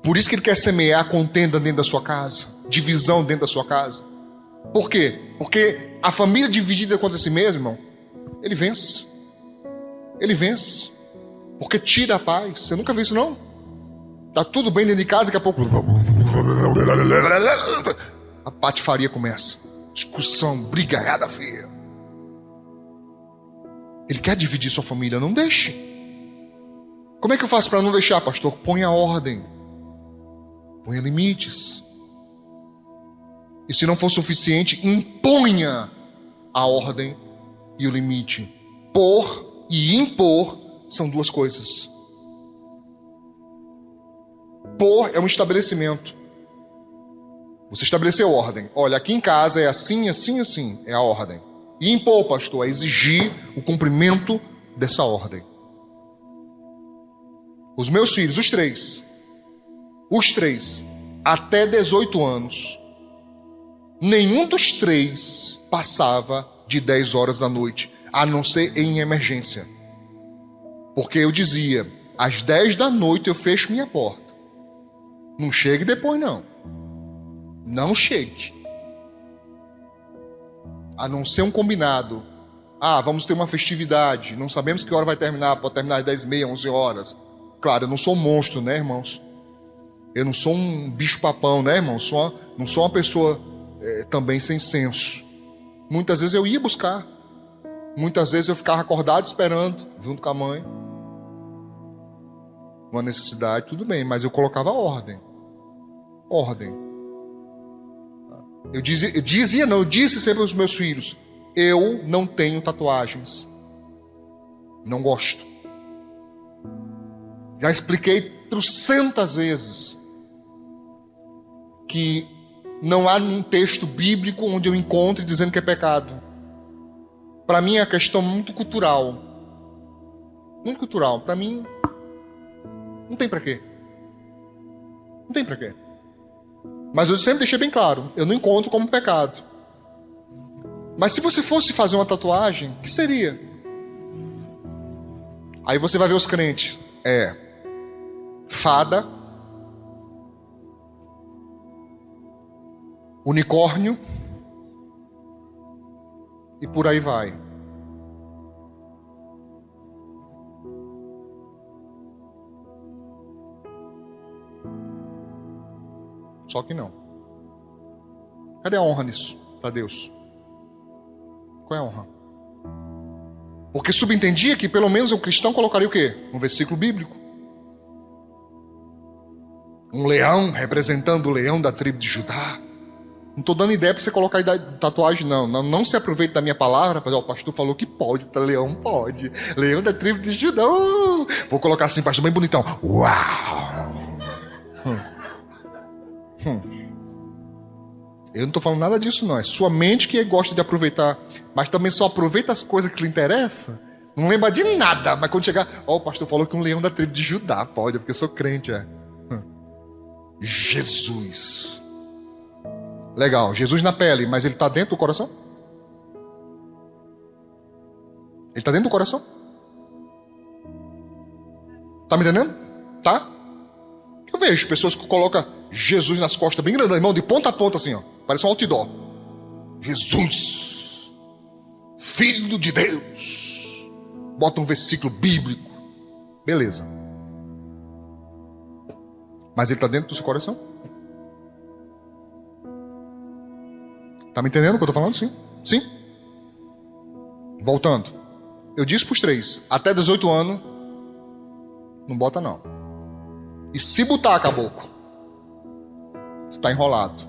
Por isso que ele quer semear contenda dentro da sua casa, divisão dentro da sua casa. Por quê? Porque a família dividida contra si mesma, irmão, ele vence. Ele vence. Porque tira a paz. Você nunca viu isso, não? Tá tudo bem dentro de casa, daqui a pouco a patifaria começa. Discussão, brigaiada feia. Ele quer dividir sua família, não deixe. Como é que eu faço para não deixar, pastor? Ponha ordem. Ponha limites. E se não for suficiente, imponha a ordem e o limite. Pôr e impor são duas coisas. Pôr é um estabelecimento. Você estabeleceu ordem. Olha, aqui em casa é assim, assim, assim. É a ordem. E impor, pastor, é exigir o cumprimento dessa ordem. Os meus filhos, os três, Os 3, até 18 anos, nenhum dos 3 passava de 10 horas da noite, a não ser em emergência. Porque eu dizia, às 10 da noite eu fecho minha porta. Não chegue depois, não. Não chegue. A não ser um combinado. Vamos ter uma festividade. Não sabemos que hora vai terminar. Pode terminar às 10h30, 11 horas. Claro, eu não sou um monstro, né, irmãos? Eu não sou um bicho-papão, né, irmãos? Não sou uma pessoa também sem senso. Muitas vezes eu ia buscar. Muitas vezes eu ficava acordado esperando, junto com a mãe. Uma necessidade, tudo bem, mas eu colocava ordem. Ordem. Eu disse sempre aos meus filhos, eu não tenho tatuagens. Não gosto. Já expliquei 300 vezes que não há um texto bíblico onde eu encontre dizendo que é pecado. Para mim é uma questão muito cultural. Muito cultural. Para mim, não tem para quê. Não tem para quê. Mas eu sempre deixei bem claro, eu não encontro como pecado. Mas se você fosse fazer uma tatuagem, o que seria? Aí você vai ver os crentes. Fada, unicórnio e por aí vai. Só que não. Cadê a honra nisso para Deus? Qual é a honra? Porque subentendia que pelo menos um cristão colocaria o quê? Um versículo bíblico. Um leão representando o leão da tribo de Judá. Não estou dando ideia para você colocar tatuagem, não. Não se aproveite da minha palavra, mas o pastor falou que pode, leão pode. Leão da tribo de Judá. Vou colocar assim, pastor, bem bonitão. Uau! Eu não estou falando nada disso, não. É sua mente que gosta de aproveitar. Mas também só aproveita as coisas que lhe interessam. Não lembra de nada. Mas quando chegar... o pastor falou que um leão da tribo de Judá pode, porque eu sou crente, Jesus. Legal, Jesus na pele, mas ele está dentro do coração? Ele está dentro do coração? Tá me entendendo? Tá? Eu vejo pessoas que colocam Jesus nas costas bem grandão, irmão, de ponta a ponta assim, ó. Parece um outdoor. Jesus, Filho de Deus. Bota um versículo bíblico. Beleza. Mas ele está dentro do seu coração? Tá me entendendo o que eu estou falando? Sim. Sim. Voltando. Eu disse para os 3, até 18 anos, não bota não. E se botar, caboclo, você está enrolado.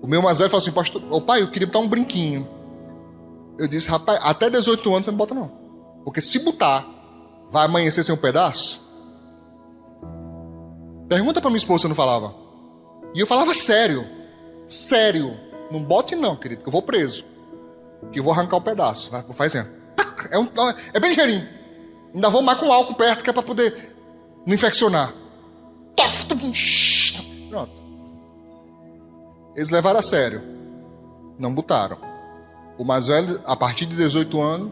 O meu mais velho falou assim, pastor, pai, eu queria botar um brinquinho. Eu disse, rapaz, até 18 anos você não bota não. Porque se botar, vai amanhecer sem um pedaço? Pergunta para minha esposa se eu não falava. E eu falava sério. Sério. Não bote não, querido, que eu vou preso. Que eu vou arrancar o pedaço. Vai, faz assim. É bem ligeirinho. Ainda vou mais com álcool perto, que é para poder não infeccionar. Pronto. Eles levaram a sério. Não botaram. O mais velho, a partir de 18 anos,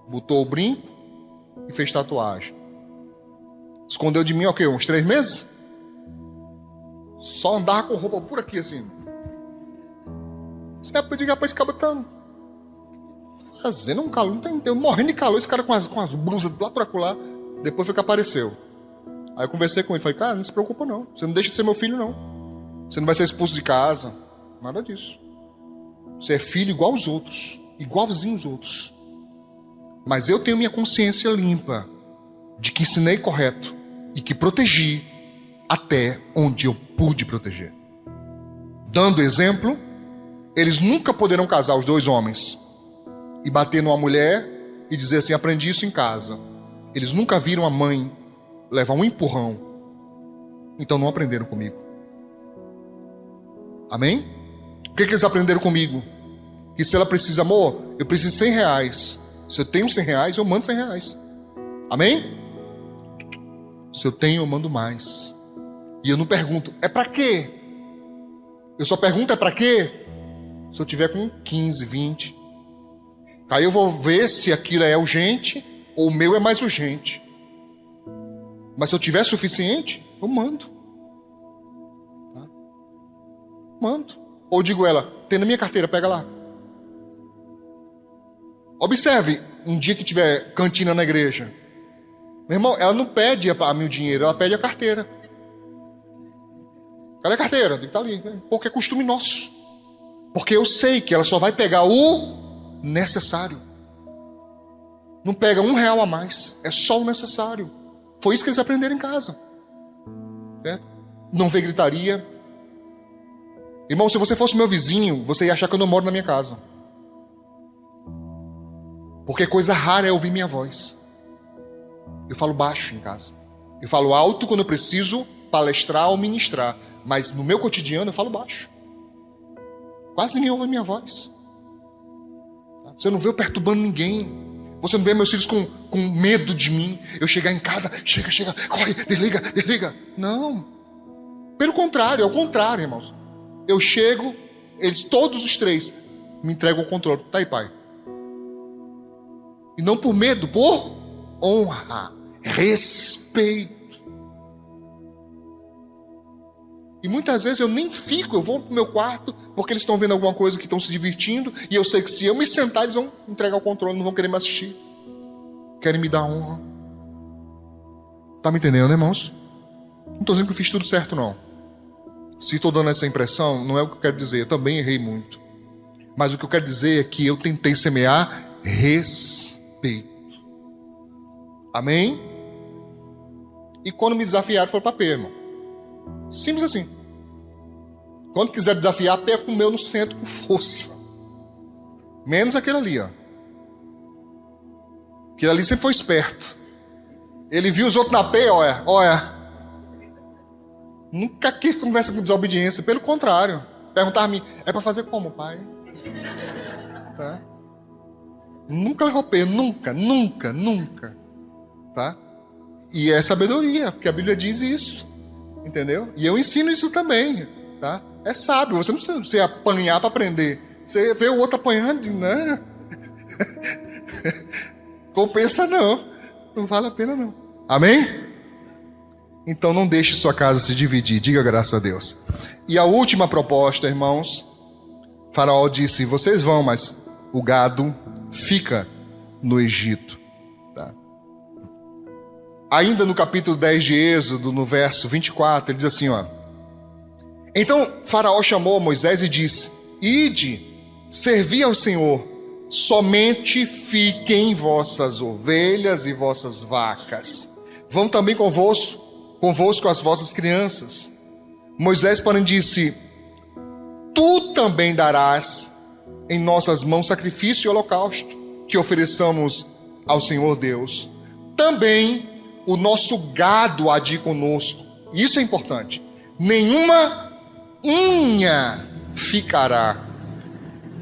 botou o brinco e fez tatuagem. Escondeu de mim o quê? Uns 3 meses? Só andava com roupa por aqui assim. Você vai dizer, rapaz, esse cara tá fazendo um calor, não tem, eu morrendo de calor, esse cara com as blusas lá por acolá. Depois foi que apareceu. Aí eu conversei com ele, falei, cara, não se preocupa não. Você não deixa de ser meu filho não. Você não vai ser expulso de casa. Nada disso. Você é filho igual aos outros. Igualzinho aos outros. Mas eu tenho minha consciência limpa de que ensinei correto e que protegi até onde eu pude proteger. Dando exemplo, eles nunca poderão casar, os 2 homens, e bater numa mulher e dizer assim, aprendi isso em casa. Eles nunca viram a mãe levar um empurrão. Então não aprenderam comigo. Amém? O que eles aprenderam comigo? Que se ela precisa, amor, eu preciso de 100 reais. Se eu tenho 100 reais, eu mando 100 reais. Amém? Se eu tenho, eu mando mais. E eu não pergunto, é para quê? Eu só pergunto, é para quê? Se eu tiver com 15, 20. Aí eu vou ver se aquilo é urgente ou o meu é mais urgente. Mas se eu tiver suficiente, eu mando. Tá? Mando. Ou digo ela, tem na minha carteira, pega lá. Observe, um dia que tiver cantina na igreja. Meu irmão, ela não pede a mim o dinheiro, ela pede a carteira. Cadê a carteira? Eu digo, tá ali. Porque é costume nosso. Porque eu sei que ela só vai pegar o necessário. Não pega R$1 a mais. É só o necessário. Foi isso que eles aprenderam em casa. Certo? Não vê gritaria. Irmão, se você fosse meu vizinho, você ia achar que eu não moro na minha casa. Porque coisa rara é ouvir minha voz. Eu falo baixo em casa. Eu falo alto quando eu preciso palestrar ou ministrar. Mas no meu cotidiano eu falo baixo. Quase ninguém ouve minha voz. Você não vê eu perturbando ninguém. Você não vê meus filhos com medo de mim. Eu chegar em casa, chega, corre, desliga. Não. Pelo contrário, é o contrário, irmãos. Eu chego, eles todos os três me entregam o controle. Tá aí, pai. E não por medo, por honra, respeito. E muitas vezes eu nem fico, eu vou pro meu quarto, porque eles estão vendo alguma coisa que estão se divertindo, e eu sei que se eu me sentar, eles vão entregar o controle, não vão querer me assistir. Querem me dar honra. Tá me entendendo, irmãos? Não estou dizendo que eu fiz tudo certo, não. Se estou dando essa impressão, não é o que eu quero dizer, eu também errei muito. Mas o que eu quero dizer é que eu tentei semear respeito. Amém? E quando me desafiaram, foi para pé, irmão. Simples assim. Quando quiser desafiar, pé com o meu no centro com força. Menos aquele ali, ó. Aquele ali sempre foi esperto. Ele viu os outros na pé, olha. Nunca quis conversa com desobediência. Pelo contrário. Perguntava a mim, é para fazer como, pai? Tá? Nunca levou pé, nunca. Tá? E é sabedoria, porque a Bíblia diz isso. Entendeu? E eu ensino isso também, tá? É sábio, você não precisa se apanhar para aprender. Você vê o outro apanhando, né? Compensa não vale a pena não. Amém? Então não deixe sua casa se dividir, diga graças a Deus. E a última proposta, irmãos, Faraó disse, vocês vão, mas o gado fica no Egito. Ainda no capítulo 10 de Êxodo, no verso 24, ele diz assim, ó. Então Faraó chamou Moisés e disse, ide, servi ao Senhor, somente fiquem vossas ovelhas e vossas vacas. Vão também convosco as vossas crianças. Moisés, porém, disse, tu também darás em nossas mãos sacrifício e holocausto, que ofereçamos ao Senhor Deus. Também o nosso gado há de ir conosco. Isso é importante. Nenhuma unha ficará.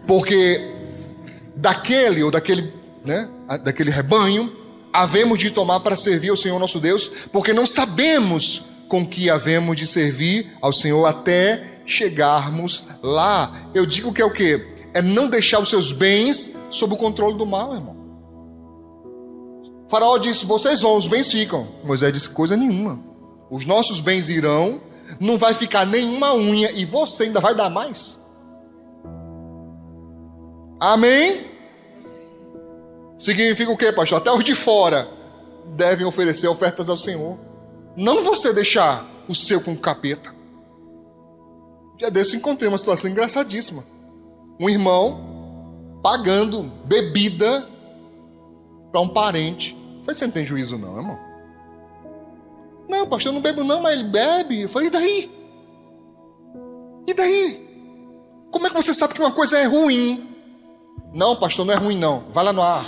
Porque daquele rebanho, havemos de tomar para servir ao Senhor nosso Deus, porque não sabemos com que havemos de servir ao Senhor até chegarmos lá. Eu digo que é o quê? É não deixar os seus bens sob o controle do mal, irmão. Faraó disse, vocês vão, os bens ficam. Moisés disse, coisa nenhuma. Os nossos bens irão, não vai ficar nenhuma unha e você ainda vai dar mais. Amém? Significa o quê, pastor? Até os de fora devem oferecer ofertas ao Senhor. Não você deixar o seu com o capeta. Um dia desse eu encontrei uma situação engraçadíssima. Um irmão pagando bebida para um parente. Eu falei, você não tem juízo não, irmão? Não, pastor, eu não bebo não, mas ele bebe. Eu falei, e daí? E daí? Como é que você sabe que uma coisa é ruim? Não, pastor, não é ruim não. Vai lá no AA.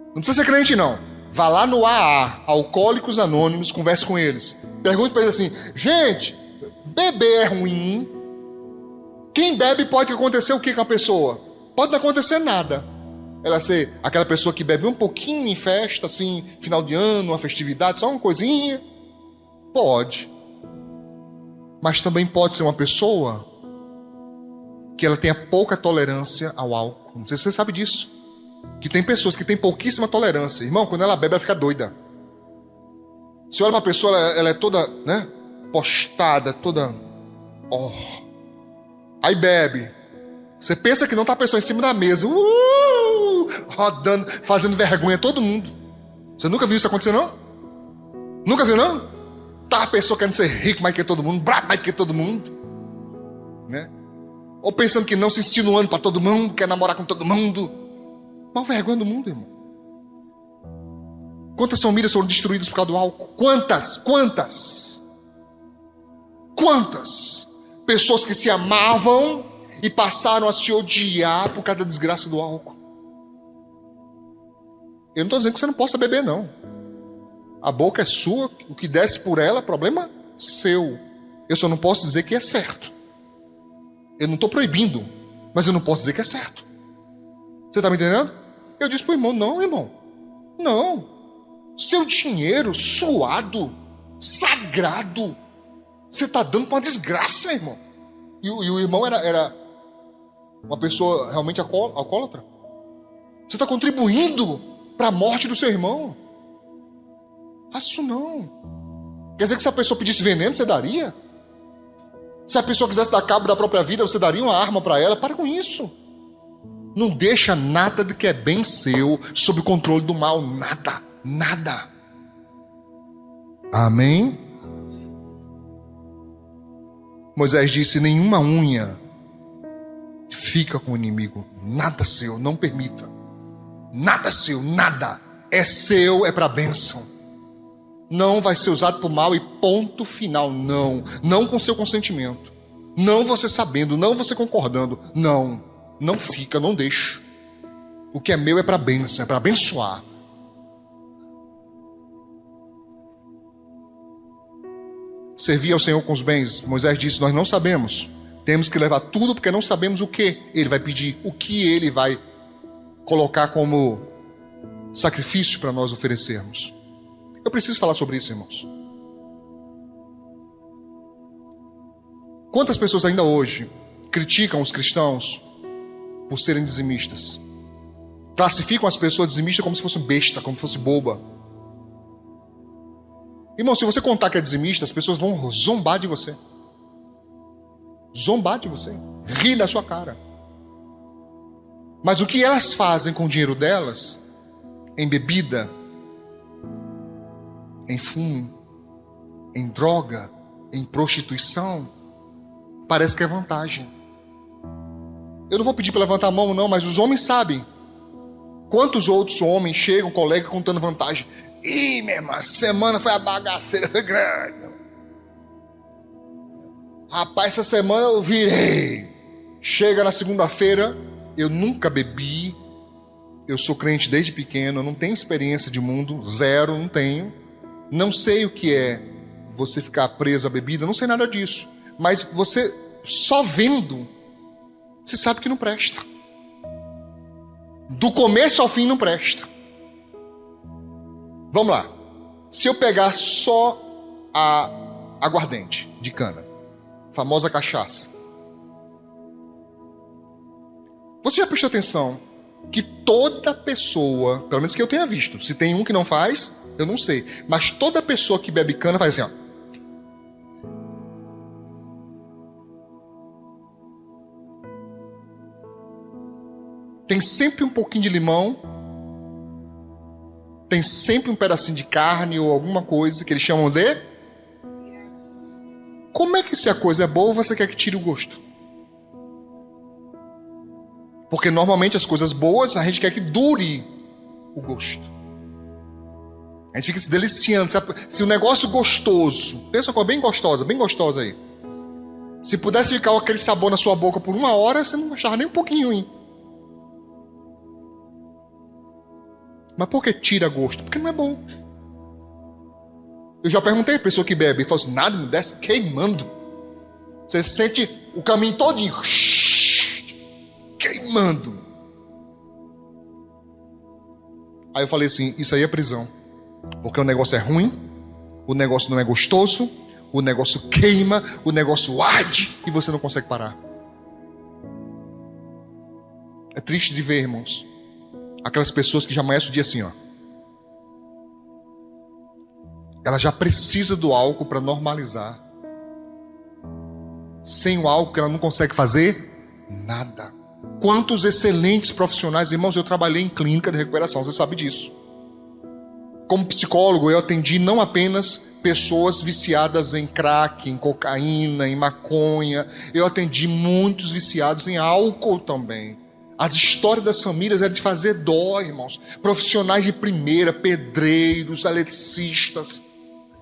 Não precisa ser crente não. Vá lá no AA, Alcoólicos Anônimos, converse com eles. Pergunte para eles assim, gente, beber é ruim? Quem bebe pode acontecer o que com a pessoa? Pode não acontecer nada. Ela ser aquela pessoa que bebe um pouquinho em festa, assim, final de ano, uma festividade, só uma coisinha. Pode. mas também pode ser uma pessoa que ela tenha pouca tolerância ao álcool. Não sei se você sabe disso. Que tem pessoas que têm pouquíssima tolerância. Irmão, quando ela bebe, ela fica doida. Você olha para a pessoa, ela é toda, né, postada, toda... Oh. Aí bebe. Você pensa que não, tá a pessoa em cima da mesa, rodando, fazendo vergonha a todo mundo. Você nunca viu isso acontecer, não? Nunca viu, não? Tá a pessoa querendo ser rico mais que todo mundo, brabo mais que todo mundo, né? Ou pensando que não, se insinuando para todo mundo, quer namorar com todo mundo. Mal vergonha do mundo, irmão. Quantas famílias foram destruídas por causa do álcool? Quantas pessoas que se amavam e passaram a se odiar por causa da desgraça do álcool? Eu não estou dizendo que você não possa beber, não. A boca é sua, o que desce por ela é problema seu. Eu só não posso dizer que é certo. Eu não estou proibindo, mas eu não posso dizer que é certo. Você está me entendendo? Eu disse para o irmão, não, irmão. Não. Seu dinheiro suado, sagrado, você está dando para uma desgraça, irmão. E o irmão era uma pessoa realmente alcoólatra. Você está contribuindo para a morte do seu irmão. Faça isso não. Quer dizer que se a pessoa pedisse veneno, você daria? Se a pessoa quisesse dar cabo da própria vida, você daria uma arma para ela? Para com isso. Não deixa nada do que é bem seu sob o controle do mal. Nada. Amém? Moisés disse, nenhuma unha fica com o inimigo. Nada seu, não permita. Nada seu, nada. É seu, é para bênção. Não vai ser usado para o mal e ponto final. Não com seu consentimento. Não você sabendo, não você concordando. Não fica, não deixa. O que é meu é para bênção, é para abençoar. Servir ao Senhor com os bens. Moisés disse, nós não sabemos. Temos que levar tudo porque não sabemos o que Ele vai pedir. O que Ele vai colocar como sacrifício para nós oferecermos. Eu preciso falar sobre isso, irmãos. Quantas pessoas ainda hoje criticam os cristãos por serem dizimistas? Classificam as pessoas dizimistas como se fosse besta, como se fosse boba. Irmão, se você contar que é dizimista, as pessoas vão zombar de você. Zombar de você. Rir da sua cara. Mas o que elas fazem com o dinheiro delas, em bebida, em fumo, em droga, em prostituição, parece que é vantagem. Eu não vou pedir para levantar a mão não, mas os homens sabem. Quantos outros homens chegam, colega, contando vantagem? Ih, minha irmã, semana foi a bagaceira, foi grande. Rapaz, essa semana eu virei. Chega na segunda-feira, eu nunca bebi. Eu sou crente desde pequeno, eu não tenho experiência de mundo, zero, não tenho. Não sei o que é você ficar preso à bebida, não sei nada disso. Mas você, só vendo, você sabe que não presta. Do começo ao fim não presta. Vamos lá. Se eu pegar só a aguardente de cana, famosa cachaça. Você já prestou atenção que toda pessoa, pelo menos que eu tenha visto, se tem um que não faz, eu não sei, mas toda pessoa que bebe cana faz assim, ó. Tem sempre um pouquinho de limão, tem sempre um pedacinho de carne ou alguma coisa que eles chamam de... Como é que se a coisa é boa, você quer que tire o gosto? Porque normalmente as coisas boas, a gente quer que dure o gosto. A gente fica se deliciando. Se o negócio gostoso, pensa uma coisa bem gostosa aí. Se pudesse ficar aquele sabor na sua boca por 1 hora, você não achava nem um pouquinho ruim. Mas por que tira gosto? Porque não é bom. Eu já perguntei a pessoa que bebe, e falou assim, nada me desce queimando. Você sente o caminho todinho queimando. Aí eu falei assim, isso aí é prisão. Porque o negócio é ruim, o negócio não é gostoso, o negócio queima, o negócio arde e você não consegue parar. É triste de ver, irmãos, aquelas pessoas que já amanhecem o dia assim, ó. Ela já precisa do álcool para normalizar. Sem o álcool ela não consegue fazer nada. Quantos excelentes profissionais, irmãos, eu trabalhei em clínica de recuperação, você sabe disso. Como psicólogo, eu atendi não apenas pessoas viciadas em crack, em cocaína, em maconha. Eu atendi muitos viciados em álcool também. As histórias das famílias eram de fazer dó, irmãos. Profissionais de primeira, pedreiros, eletricistas.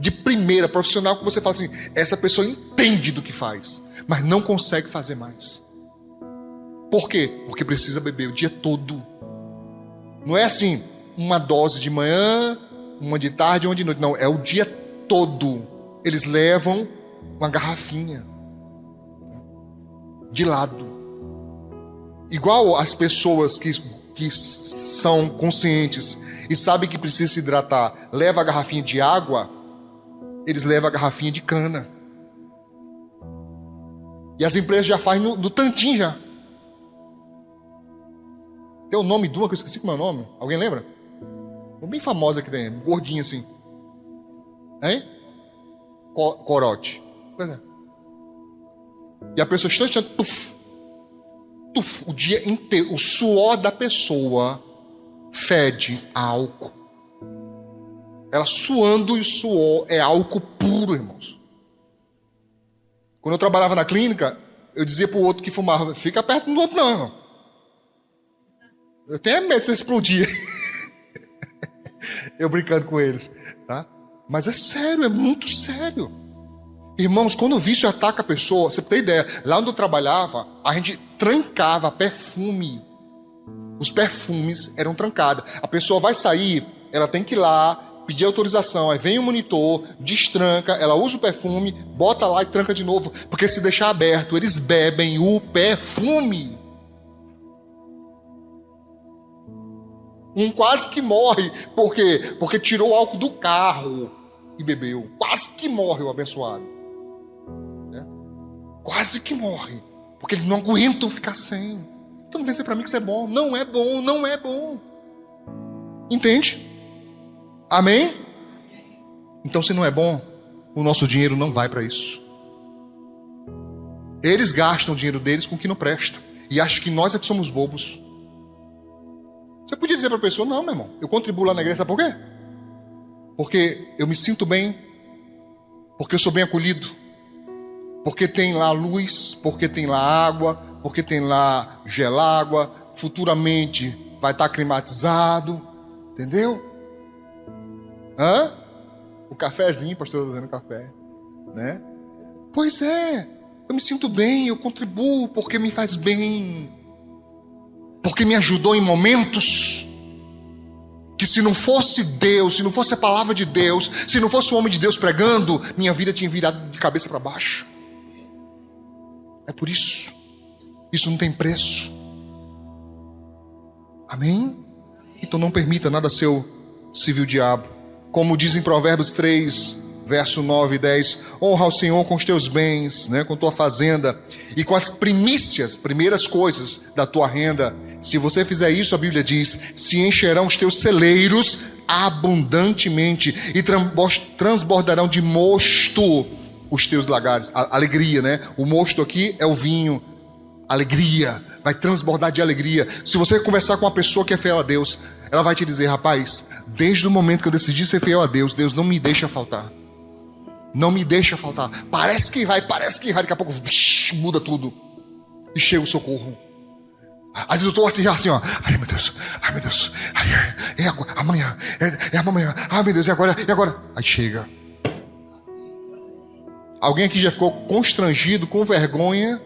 De primeira, profissional que você fala assim, essa pessoa entende do que faz, mas não consegue fazer mais. Por quê? Porque precisa beber o dia todo. Não é assim, uma dose de manhã, uma de tarde, uma de noite. Não, é o dia todo. Eles levam uma garrafinha de lado. Igual as pessoas que são conscientes e sabem que precisa se hidratar, leva a garrafinha de água, eles levam a garrafinha de cana. E as empresas já fazem no tantinho já. Tem o nome de uma que eu esqueci como é o nome. Alguém lembra? Uma bem famosa que tem, gordinha assim. Hein? Corote. Pois é. E a pessoa está tuf, o dia inteiro. O suor da pessoa fede a álcool. Ela suando, e o suor é álcool puro, irmãos. Quando eu trabalhava na clínica, eu dizia para o outro que fumava, fica perto do outro não, irmão. Eu tenho medo de você explodir. Eu brincando com eles, tá? Mas é sério, é muito sério. Irmãos, quando o vício ataca a pessoa, você tem ideia, lá onde eu trabalhava, a gente trancava perfume. Os perfumes eram trancados. A pessoa vai sair, ela tem que ir lá, pedir autorização, aí vem o monitor, destranca, ela usa o perfume, bota lá e tranca de novo, porque se deixar aberto, eles bebem o perfume. Um quase que morre, por quê? Porque tirou o álcool do carro e bebeu. Quase que morre o abençoado. Né? Quase que morre, porque eles não aguentam ficar sem. Então não vem dizer para mim que isso é bom. Não é bom, não é bom. Entende? Amém? Então, se não é bom, o nosso dinheiro não vai para isso. Eles gastam o dinheiro deles com o que não presta. E acham que nós é que somos bobos. Você podia dizer para a pessoa, não, meu irmão, eu contribuo lá na igreja, sabe por quê? Porque eu me sinto bem. Porque eu sou bem acolhido. Porque tem lá luz, porque tem lá água, porque tem lá gelágua. Futuramente vai estar climatizado. Entendeu? Hã? O cafezinho, pastor está dizendo café, né? Pois é, eu me sinto bem, eu contribuo porque me faz bem, porque me ajudou em momentos que se não fosse Deus, se não fosse a palavra de Deus, se não fosse o homem de Deus pregando, minha vida tinha virado de cabeça para baixo. É por isso, isso não tem preço. Amém? Então não permita nada seu civil diabo. Como diz em Provérbios 3, verso 9 e 10, honra ao Senhor com os teus bens, né, com tua fazenda e com as primeiras coisas da tua renda. Se você fizer isso, a Bíblia diz, se encherão os teus celeiros abundantemente e transbordarão de mosto os teus lagares. Alegria, né? O mosto aqui é o vinho. Alegria, vai transbordar de alegria. Se você conversar com uma pessoa que é fiel a Deus, ela vai te dizer, rapaz, desde o momento que eu decidi ser fiel a Deus, Deus não me deixa faltar. Não me deixa faltar. Parece que vai, daqui a pouco muda tudo. E chega o socorro. Às vezes eu estou assim, já assim, ó. Ai meu Deus, é agora, amanhã, é amanhã. Ai meu Deus, e agora? Aí chega. Alguém aqui já ficou constrangido, com vergonha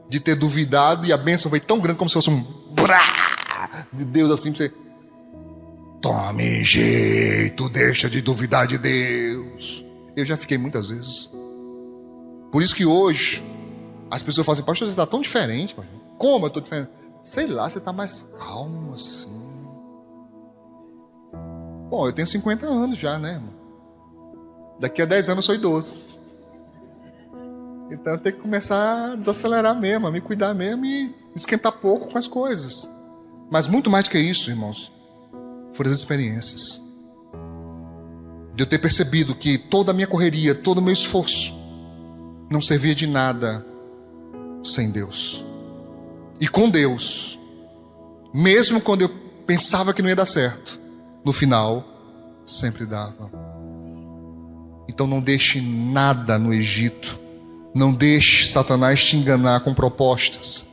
de ter duvidado e a bênção veio tão grande como se fosse um brá de Deus assim pra você. Tome jeito, deixa de duvidar de Deus. Eu já fiquei muitas vezes. Por isso que hoje as pessoas falam assim, pastor, você está tão diferente. Pastor. Como eu estou diferente? Sei lá, você está mais calmo assim. Bom, eu tenho 50 anos já, né, irmão? Daqui a 10 anos eu sou idoso. Então eu tenho que começar a desacelerar mesmo, a me cuidar mesmo e esquentar pouco com as coisas. Mas muito mais do que isso, irmãos, foram as experiências. De eu ter percebido que toda a minha correria, todo o meu esforço não servia de nada sem Deus. E com Deus, mesmo quando eu pensava que não ia dar certo, no final, sempre dava. Então não deixe nada no Egito. Não deixe Satanás te enganar com propostas,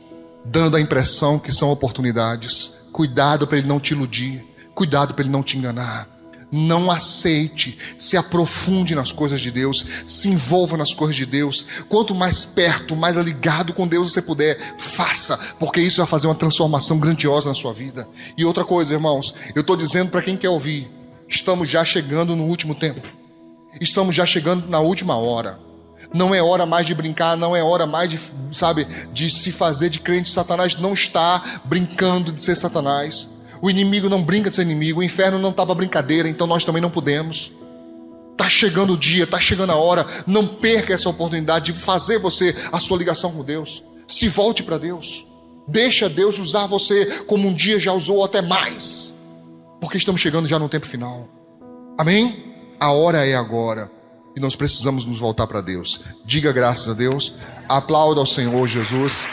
dando a impressão que são oportunidades. Cuidado para ele não te iludir. Cuidado para ele não te enganar. Não aceite, se aprofunde nas coisas de Deus, se envolva nas coisas de Deus. Quanto mais perto, mais ligado com Deus você puder, faça, porque isso vai fazer uma transformação grandiosa na sua vida. E outra coisa, irmãos, eu estou dizendo para quem quer ouvir, estamos já chegando no último tempo, estamos já chegando na última hora. Não é hora mais de brincar, não é hora mais de se fazer de crente. Satanás não está brincando de ser Satanás. O inimigo não brinca de ser inimigo, o inferno não está para brincadeira, então nós também não podemos. Está chegando o dia, está chegando a hora. Não perca essa oportunidade de fazer você a sua ligação com Deus. Se volte para Deus. Deixa Deus usar você como um dia já usou, ou até mais. Porque estamos chegando já no tempo final. Amém? A hora é agora. E nós precisamos nos voltar para Deus. Diga graças a Deus. Aplauda ao Senhor Jesus.